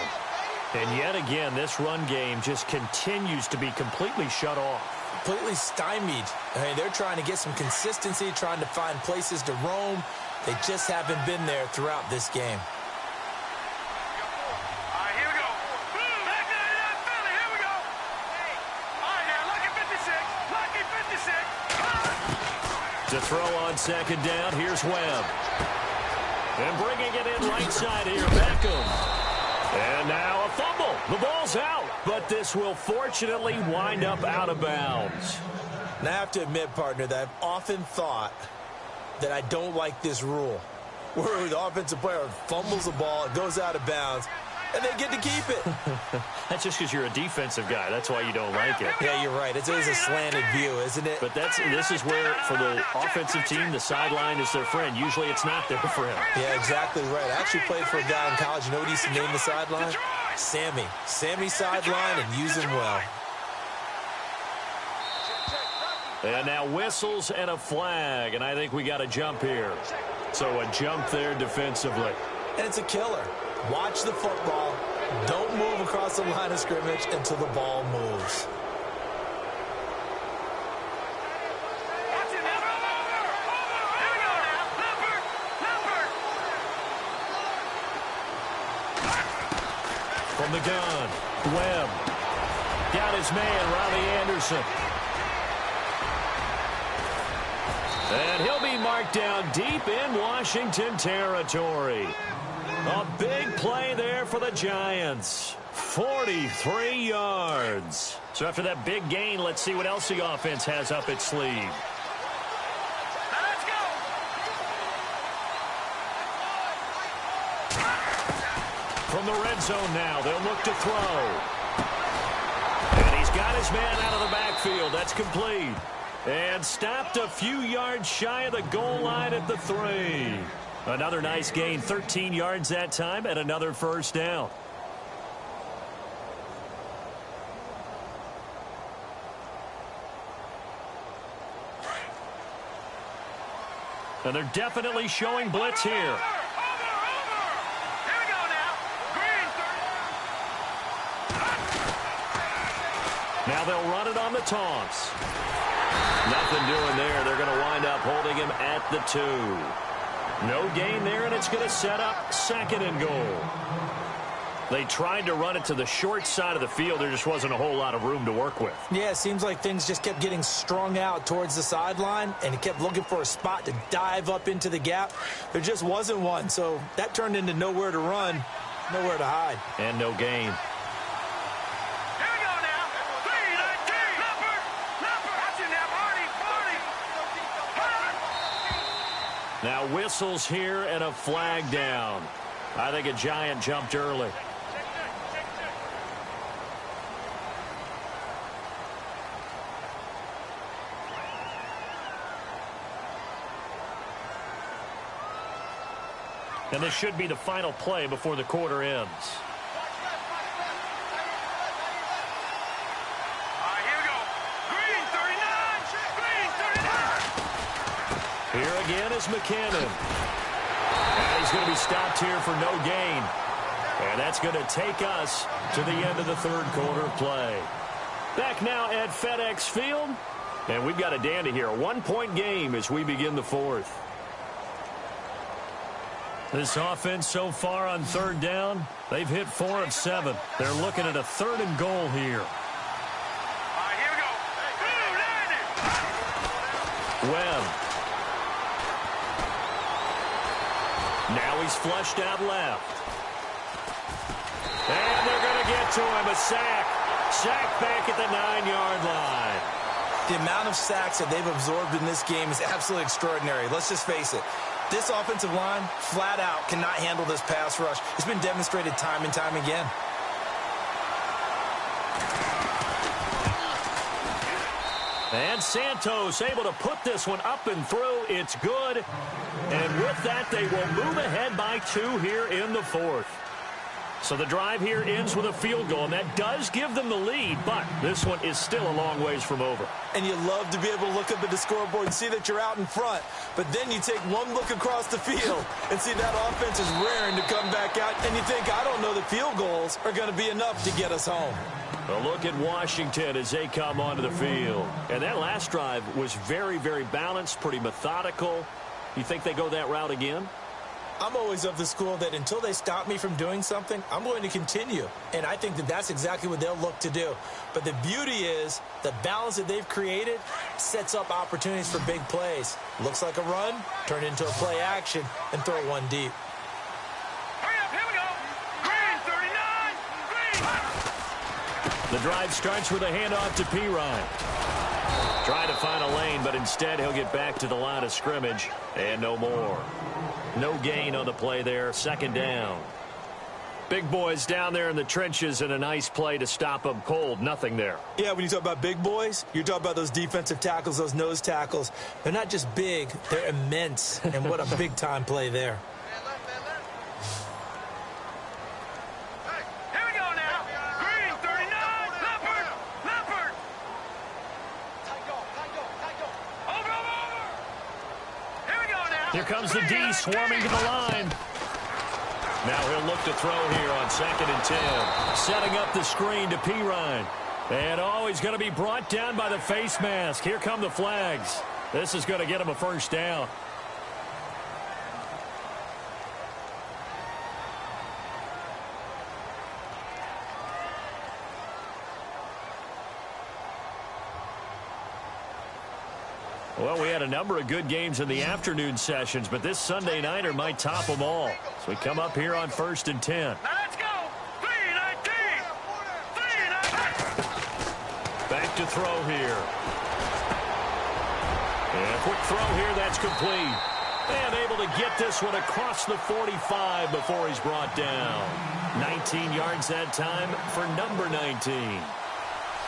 And yet again, this run game just continues to be completely shut off. Completely stymied. I mean, they're trying to get some consistency, trying to find places to roam. They just haven't been there throughout this game. All right, here we go. Back to that Philly. Here we go. All right, now, lucky 56. Lucky 56. To throw on 2nd down, here's Webb. And bringing it in right side here, Beckham. And now a fumble. The ball's out, but this will fortunately wind up out of bounds. And I have to admit, partner, that I've often thought that I don't like this rule, where the offensive player fumbles the ball, it goes out of bounds, and they get to keep it. That's just because you're a defensive guy. That's why you don't like it. Yeah, you're right. It's always a slanted view, isn't it? But this is where, for the offensive team, the sideline is their friend. Usually it's not there for him. Yeah, exactly right. I actually played for a guy in college. You know what he used to name the sideline? Sammy. Sammy sideline, and use him well. And now whistles and a flag, and I think we got a jump here. So a jump there defensively. And it's a killer. Watch the football. Don't move across the line of scrimmage until the ball moves. From the gun, Webb. Got his man, Robbie Anderson. And he'll be marked down deep in Washington territory. A big play there for the Giants. 43 yards. So after that big gain, let's see what else the offense has up its sleeve. Let's go. From the red zone now, they'll look to throw. And he's got his man out of the backfield. That's complete. And stopped a few yards shy of the goal line at the 3. Another nice gain, 13 yards that time, and another first down. And they're definitely showing blitz here. Here we go now. Green. Now they'll run it on the toss. Nothing doing there. They're going to wind up holding him at the 2. No gain there, and it's going to set up 2nd and goal. They tried to run it to the short side of the field. There just wasn't a whole lot of room to work with. Yeah, it seems like things just kept getting strung out towards the sideline, and he kept looking for a spot to dive up into the gap. There just wasn't one, so that turned into nowhere to run, nowhere to hide. And no gain. Here we go now. 3-19. Leopard. That's in there. Party. Now whistles here and a flag down. I think a Giant jumped early. And this should be the final play before the quarter ends. Here again is McKinnon. And he's going to be stopped here for no gain. And that's going to take us to the end of the third quarter play. Back now at FedEx Field. And we've got a dandy here. A 1-point game as we begin the fourth. This offense so far on third down, they've hit 4 of 7. They're looking at a 3rd and goal here. Here we go. Webb. Now he's flushed out left. And they're going to get to him. A sack. Sack back at the 9-yard line. The amount of sacks that they've absorbed in this game is absolutely extraordinary. Let's just face it. This offensive line, flat out, cannot handle this pass rush. It's been demonstrated time and time again. And Santos able to put this one up and through. It's good. And with that, they will move ahead by 2 here in the fourth. So the drive here ends with a field goal, and that does give them the lead, but this one is still a long ways from over. And you love to be able to look up at the scoreboard and see that you're out in front, but then you take one look across the field and see that offense is raring to come back out, and you think, I don't know that field goals are going to be enough to get us home. A look at Washington as they come onto the field. And that last drive was very, very balanced, pretty methodical. You think they go that route again? I'm always of the school that until they stop me from doing something, I'm going to continue. And I think that that's exactly what they'll look to do. But the beauty is the balance that they've created sets up opportunities for big plays. Looks like a run, turn it into a play action, and throw one deep. Hurry up, here we go. Green, 39, green. The drive starts with a handoff to Pirine. Trying to find a lane, but instead he'll get back to the line of scrimmage, and no more. No gain on the play there. 2nd down. Big boys down there in the trenches, and a nice play to stop them cold. Nothing there. Yeah, when you talk about big boys, you're talking about those defensive tackles, those nose tackles. They're not just big, they're immense. And what a big-time play there. Hey, here we go now. Green, 39, Leopard, Leopard. Over. Here we go now. Here comes the D swarming to the line. Now he'll look to throw here on 2nd and 10. Setting up the screen to Pirine. And he's going to be brought down by the face mask. Here come the flags. This is going to get him a 1st down. Well, we had a number of good games in the afternoon sessions, but this Sunday nighter might top them all. So we come up here on 1st and 10. Now let's go. 3-19. 3-19. Back to throw here. And a quick throw here, that's complete. And able to get this one across the 45 before he's brought down. 19 yards that time for number 19.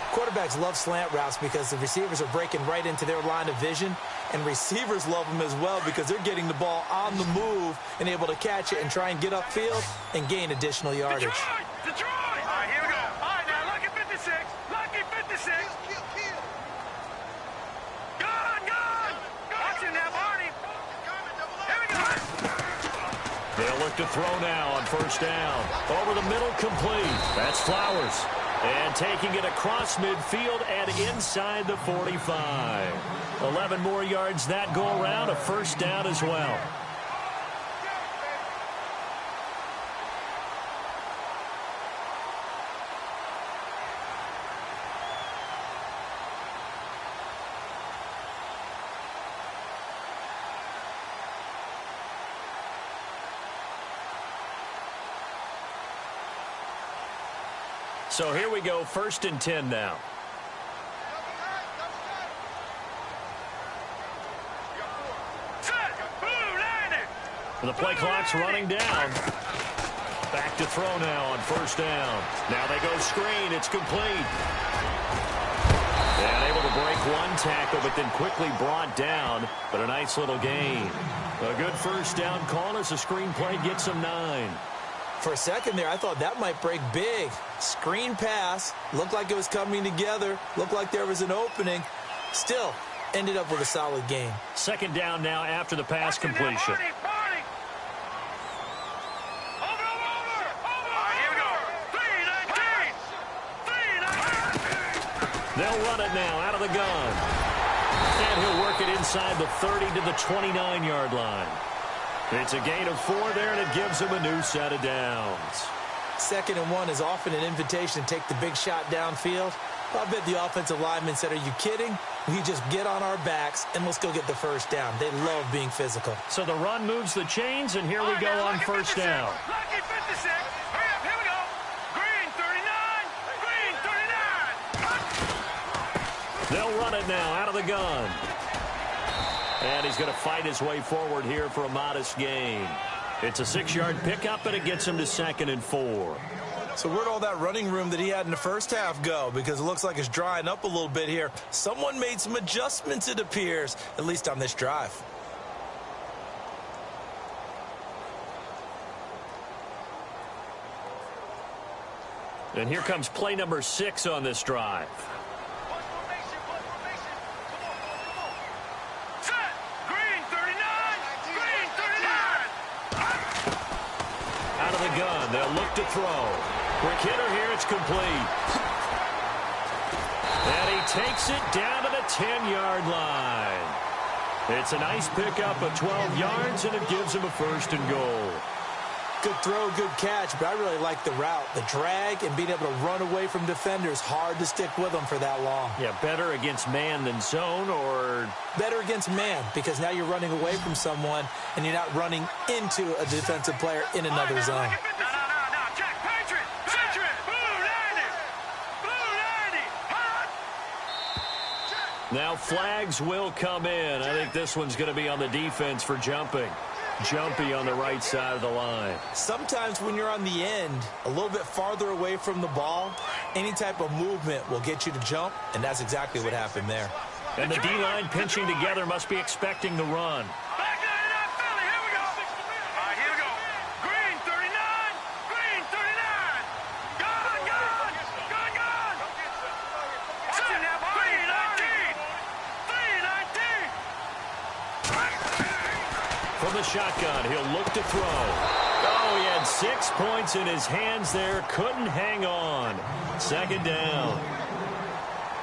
Quarterbacks love slant routes because the receivers are breaking right into their line of vision, and receivers love them as well because they're getting the ball on the move and able to catch it and try and get upfield and gain additional yardage. Detroit! All right, here we go. All right, now, lucky 56. Lucky 56. Gone! Watch him now, Barney. Here we go. They'll look to throw now on 1st down. Over the middle, complete. That's Flowers. And taking it across midfield and inside the 45. 11 more yards that go around, a 1st down as well. So here we go, 1st and 10 now. Set. Boom, The play clock's running down. Back to throw now on first down. Now they go screen. It's complete. And able to break one tackle, but then quickly brought down. But a nice little gain. A good first down call as the screen play gets him 9. For a second there, I thought that might break big. Screen pass. Looked like it was coming together. Looked like there was an opening. Still, ended up with a solid game. Second down now after the pass completion. They'll run it now out of the gun. And he'll work it inside the 30 to the 29-yard line. It's a gain of 4 there, and it gives him a new set of downs. 2nd and 1 is often an invitation to take the big shot downfield. I bet the offensive lineman said, are you kidding? We just get on our backs, and let's go get the first down. They love being physical. So the run moves the chains, and here we go on first down. Lucky 56. Hurry up, here we go. Green 39. Green 39. They'll run it now out of the gun. And he's going to fight his way forward here for a modest gain. It's a 6-yard pickup, and it gets him to 2nd and 4. So where'd all that running room that he had in the first half go? Because it looks like it's drying up a little bit here. Someone made some adjustments, it appears, at least on this drive. And here comes play number 6 on this drive. Gun. They'll look to throw. Quick hitter here. It's complete. And he takes it down to the 10-yard line. It's a nice pickup of 12 yards, and it gives him a 1st and goal. Good throw, good catch, but I really like the route. The drag and being able to run away from defenders. Hard to stick with them for that long. Yeah, better against man than zone, or? Better against man, because now you're running away from someone, and you're not running into a defensive player in another zone. No, check. Patriot. Blue 90. Hot. Now flags will come in. I think this one's going to be on the defense for jumping. Jumpy on the right side of the line. Sometimes when you're on the end, a little bit farther away from the ball, any type of movement will get you to jump, and that's exactly what happened there. And the D-line pinching together must be expecting the run. Back 99, Philly. Here we go. All right, here we go. Green 39. Green 39. Gone. Sitting now. Green 19. 319. From the shotgun, he'll look to throw. Oh, he had 6 points in his hands there. Couldn't hang on. 2nd down.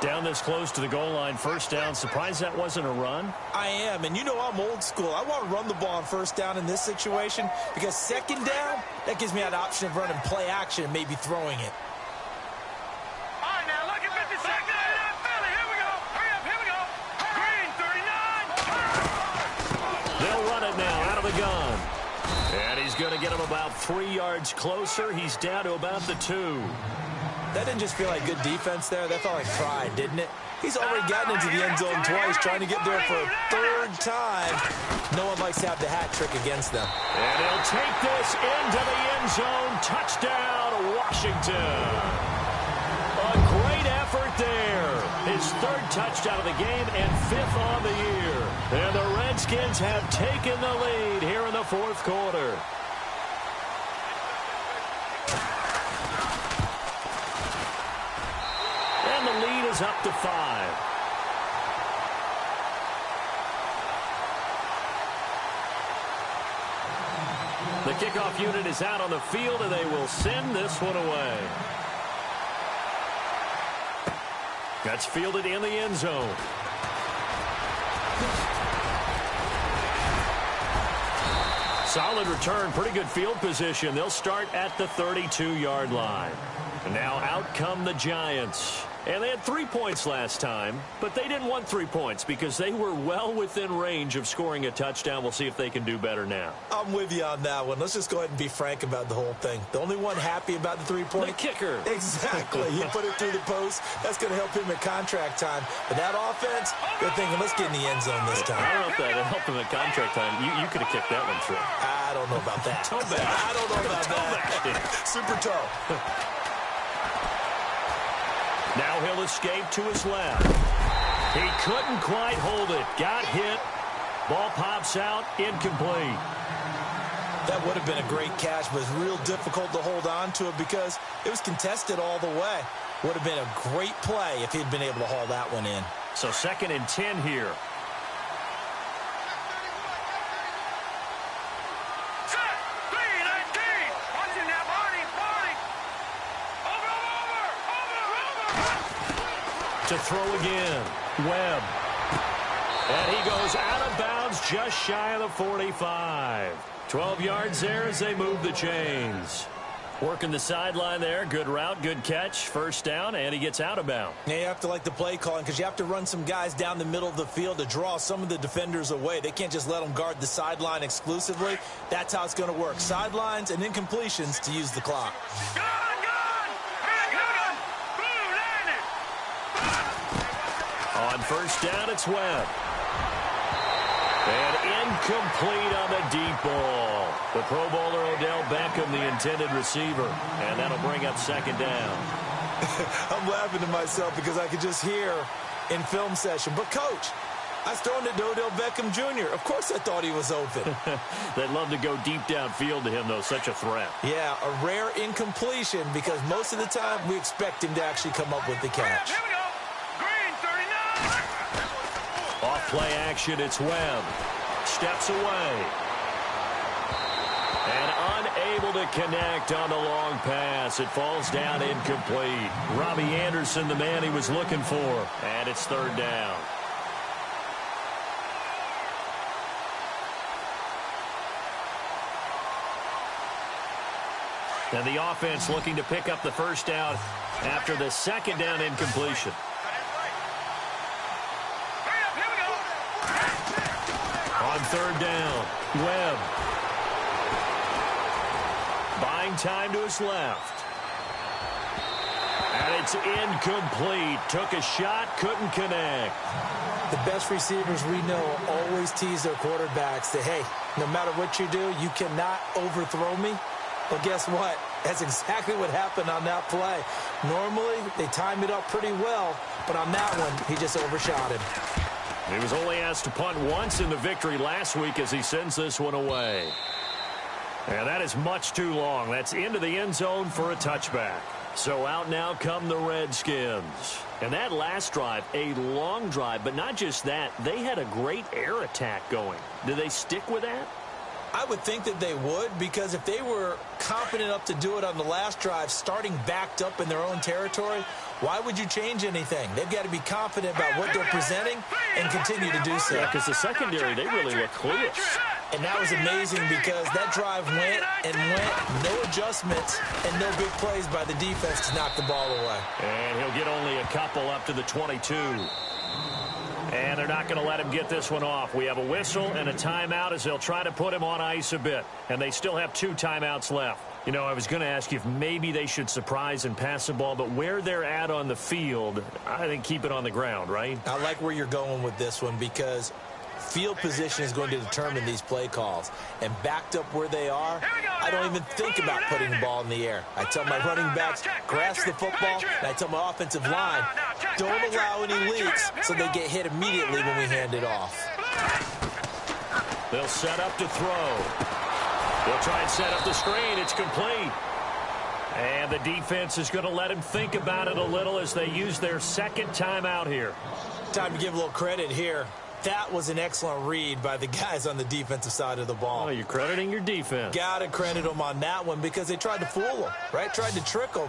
Down this close to the goal line. 1st down. Surprised that wasn't a run? I am, and you know I'm old school. I want to run the ball on 1st down in this situation because 2nd down, that gives me an option of running play action and maybe throwing it. All right, now look at 56. Philly. Here we go. Hurry up. Here we go. Green 39. They'll run it now out of the gun. And he's going to get him about 3 yards closer. He's down to about the 2. That didn't just feel like good defense there. That felt like pride, didn't it? He's already gotten into the end zone twice, trying to get there for a 3rd time. No one likes to have the hat trick against them. And he'll take this into the end zone. Touchdown, Washington. A great effort there. His 3rd touchdown of the game and 5th on the year. And the Redskins have taken the lead here in the 4th quarter. And the lead is up to 5. The kickoff unit is out on the field, and they will send this one away. That's fielded in the end zone. Solid return, pretty good field position. They'll start at the 32-yard line. And now out come the Giants. And they had 3 points last time, but they didn't want 3 points because they were well within range of scoring a touchdown. We'll see if they can do better now. I'm with you on that one. Let's just go ahead and be frank about the whole thing. The only one happy about the 3-point? The kicker. Exactly. He put it through the post. That's going to help him at contract time. But that offense, they're thinking, let's get in the end zone this time. I don't know if that helped him at contract time. You could have kicked that one through. I don't know about that. Toe back. I don't know about that. Super toe. Now he'll escape to his left. He couldn't quite hold it. Got hit. Ball pops out. Incomplete. That would have been a great catch, but it's real difficult to hold on to it because it was contested all the way. Would have been a great play if he'd been able to haul that one in. So 2nd and 10 here. To throw again. Webb. And he goes out of bounds just shy of the 45. 12 yards there as they move the chains. Working the sideline there. Good route, good catch. First down, and he gets out of bounds. Yeah, you have to like the play calling because you have to run some guys down the middle of the field to draw some of the defenders away. They can't just let them guard the sideline exclusively. That's how it's going to work. Sidelines and incompletions to use the clock. On first down, it's Webb. And incomplete on the deep ball. The Pro Bowler Odell Beckham, the intended receiver. And that'll bring up 2nd down. I'm laughing to myself because I could just hear in film session. But, Coach, I was throwing it to Odell Beckham Jr. Of course I thought he was open. They'd love to go deep downfield to him, though. Such a threat. Yeah, a rare incompletion because most of the time we expect him to actually come up with the catch. Off play action, it's Webb. Steps away. And unable to connect on the long pass. It falls down incomplete. Robbie Anderson, the man he was looking for. And it's 3rd down. And the offense looking to pick up the first down after the 2nd down incompletion. On 3rd down, Webb. Buying time to his left. And it's incomplete. Took a shot, couldn't connect. The best receivers we know always tease their quarterbacks that, hey, no matter what you do, you cannot overthrow me. Well, guess what? That's exactly what happened on that play. Normally, they time it up pretty well, but on that one, he just overshot him. He was only asked to punt once in the victory last week as he sends this one away. And that is much too long. That's into the end zone for a touchback. So out now come the Redskins. And that last drive, a long drive, but not just that. They had a great air attack going. Do they stick with that? I would think that they would, because if they were confident enough to do it on the last drive, starting backed up in their own territory, why would you change anything? They've got to be confident about what they're presenting and continue to do so. Yeah, because the secondary, they really look clueless. And that was amazing because that drive went and went, no adjustments and no big plays by the defense to knock the ball away. And he'll get only a couple up to the 22. And they're not going to let him get this one off. We have a whistle and a timeout as they'll try to put him on ice a bit. And they still have 2 timeouts left. You know, I was going to ask you if maybe they should surprise and pass the ball, but where they're at on the field, I think keep it on the ground, right? I like where you're going with this one because field position is going to determine these play calls. And backed up where they are, I don't even think about putting the ball in the air. I tell my running backs, grasp the football, and I tell my offensive line, don't allow any leaks so they get hit immediately when we hand it off. They'll set up to throw. They'll try and set up the screen. It's complete. And the defense is going to let him think about it a little as they use their second timeout here. Time to give a little credit here. That was an excellent read by the guys on the defensive side of the ball. Oh, you're crediting your defense. Got to credit them on that one because they tried to fool them, right? Tried to trick them.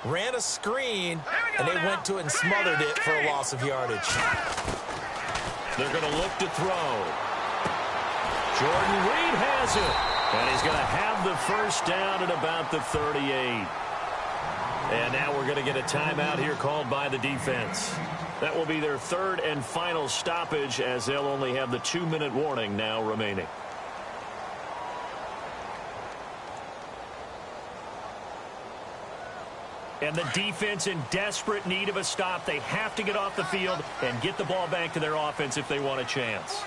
Ran a screen, and they went to it and smothered it for a loss of yardage. They're going to look to throw. Jordan Reed has it. And he's going to have the first down at about the 38. And now we're going to get a timeout here called by the defense. That will be their third and final stoppage, as they'll only have the 2-minute warning now remaining. And the defense in desperate need of a stop. They have to get off the field and get the ball back to their offense if they want a chance.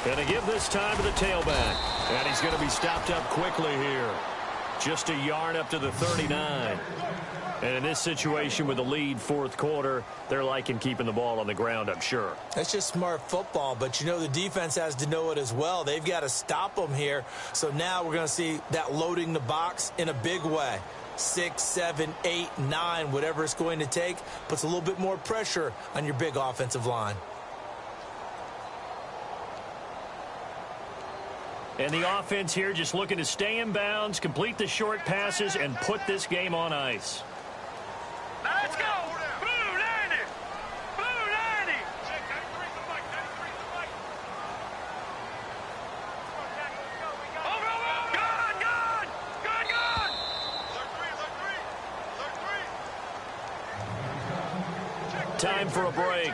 Going to give this time to the tailback. And he's going to be stopped up quickly here. Just a yard up to the 39. And in this situation with the lead fourth quarter, they're liking keeping the ball on the ground, I'm sure. That's just smart football, but you know the defense has to know it as well. They've got to stop them here. So now we're going to see that loading the box in a big way. 6, 7, 8, 9, whatever it's going to take, puts a little bit more pressure on your big offensive line. And the offense here just looking to stay in bounds, complete the short passes, and put this game on ice. Let's go! Blue 90! Blue 90! Good! Time for a break.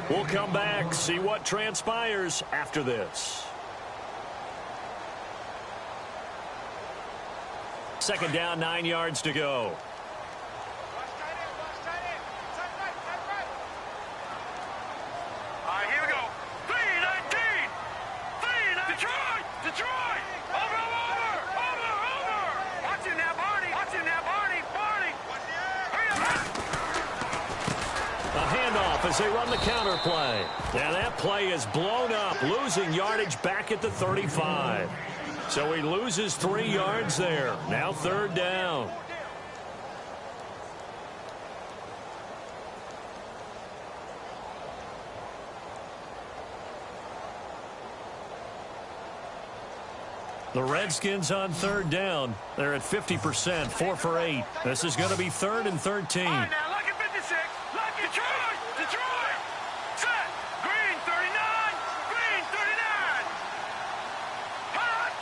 We'll come back, see what transpires after this. Second down, 9 yards to go. All right, here we go. 3-19! Detroit! Detroit! Over! Watch him now, Barney! Barney! Hurry up! A handoff as they run the counter play. Now that play is blown up, losing yardage back at the 35. So he loses 3 yards there. Now third down. The Redskins on third down. They're at 50%, 4 for 8. This is going to be 3rd and 13. All right, now, lucky 56. Lucky Detroit! Set! Green 39! Green 39! Hot!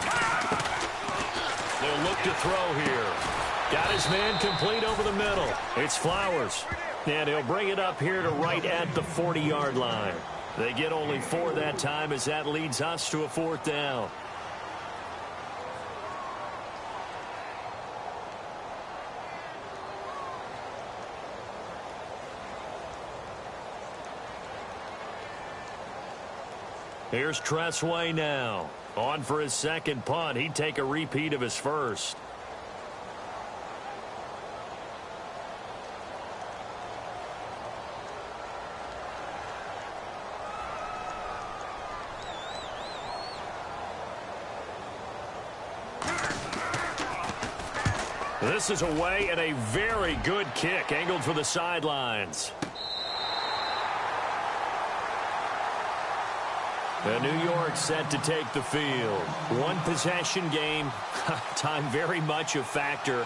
Hot! They'll look to throw here. Got his man complete over the middle. It's Flowers. And he'll bring it up here to right at the 40-yard line. They get only 4 that time as that leads us to a 4th down. Here's Tressway now. On for his second punt. He'd take a repeat of his first. This is away and a very good kick angled for the sidelines. The New York set to take the field. One possession game. Time very much a factor.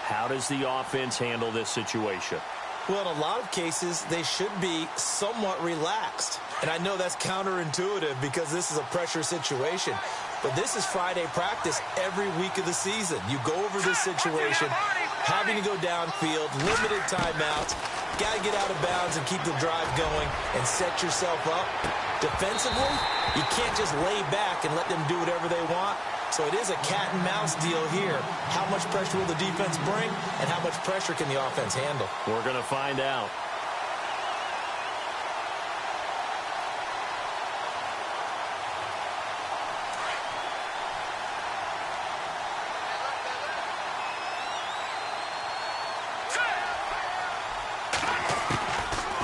How does the offense handle this situation? Well, in a lot of cases, they should be somewhat relaxed. And I know that's counterintuitive because this is a pressure situation. But this is Friday practice every week of the season. You go over this situation, having to go downfield, limited timeouts, got to get out of bounds and keep the drive going and set yourself up. Defensively, you can't just lay back and let them do whatever they want. So it is a cat and mouse deal here. How much pressure will the defense bring and how much pressure can the offense handle? We're going to find out.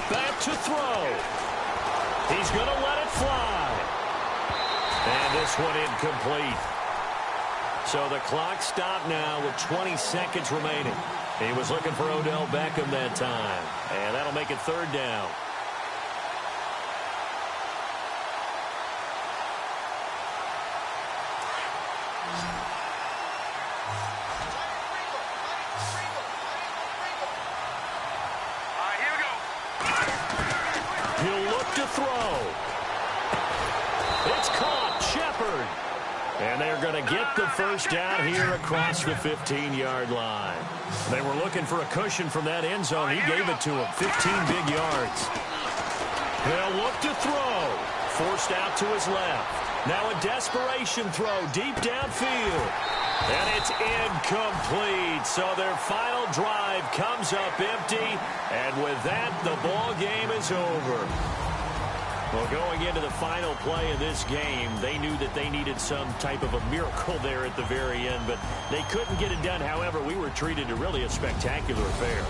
Back to throw. He's going to let it fly. And this one incomplete. So the clock stopped now with 20 seconds remaining. He was looking for Odell Beckham that time. And that'll make it third down. And they're going to get the first down here across the 15-yard line. They were looking for a cushion from that end zone. He gave it to him. 15 big yards. They'll look to throw. Forced out to his left. Now a desperation throw deep downfield. And it's incomplete. So their final drive comes up empty. And with that, the ball game is over. Well, going into the final play of this game, they knew that they needed some type of a miracle there at the very end, but they couldn't get it done. However, we were treated to really a spectacular affair.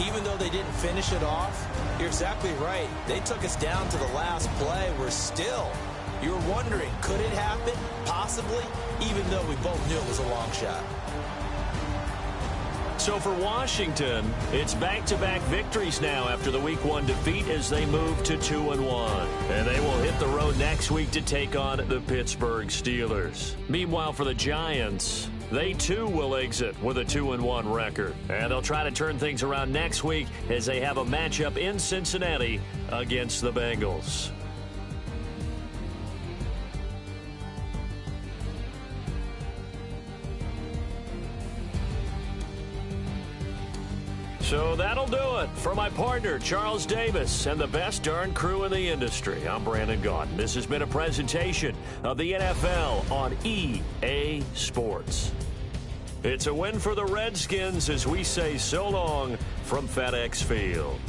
Even though they didn't finish it off, you're exactly right. They took us down to the last play. You're wondering, could it happen? Possibly, even though we both knew it was a long shot. So for Washington, it's back-to-back victories now after the Week 1 defeat as they move to 2-1. And they will hit the road next week to take on the Pittsburgh Steelers. Meanwhile, for the Giants, they too will exit with a 2-1 record. And they'll try to turn things around next week as they have a matchup in Cincinnati against the Bengals. So that'll do it. For my partner, Charles Davis, and the best darn crew in the industry, I'm Brandon Gaudin. This has been a presentation of the NFL on EA Sports. It's a win for the Redskins as we say so long from FedEx Field.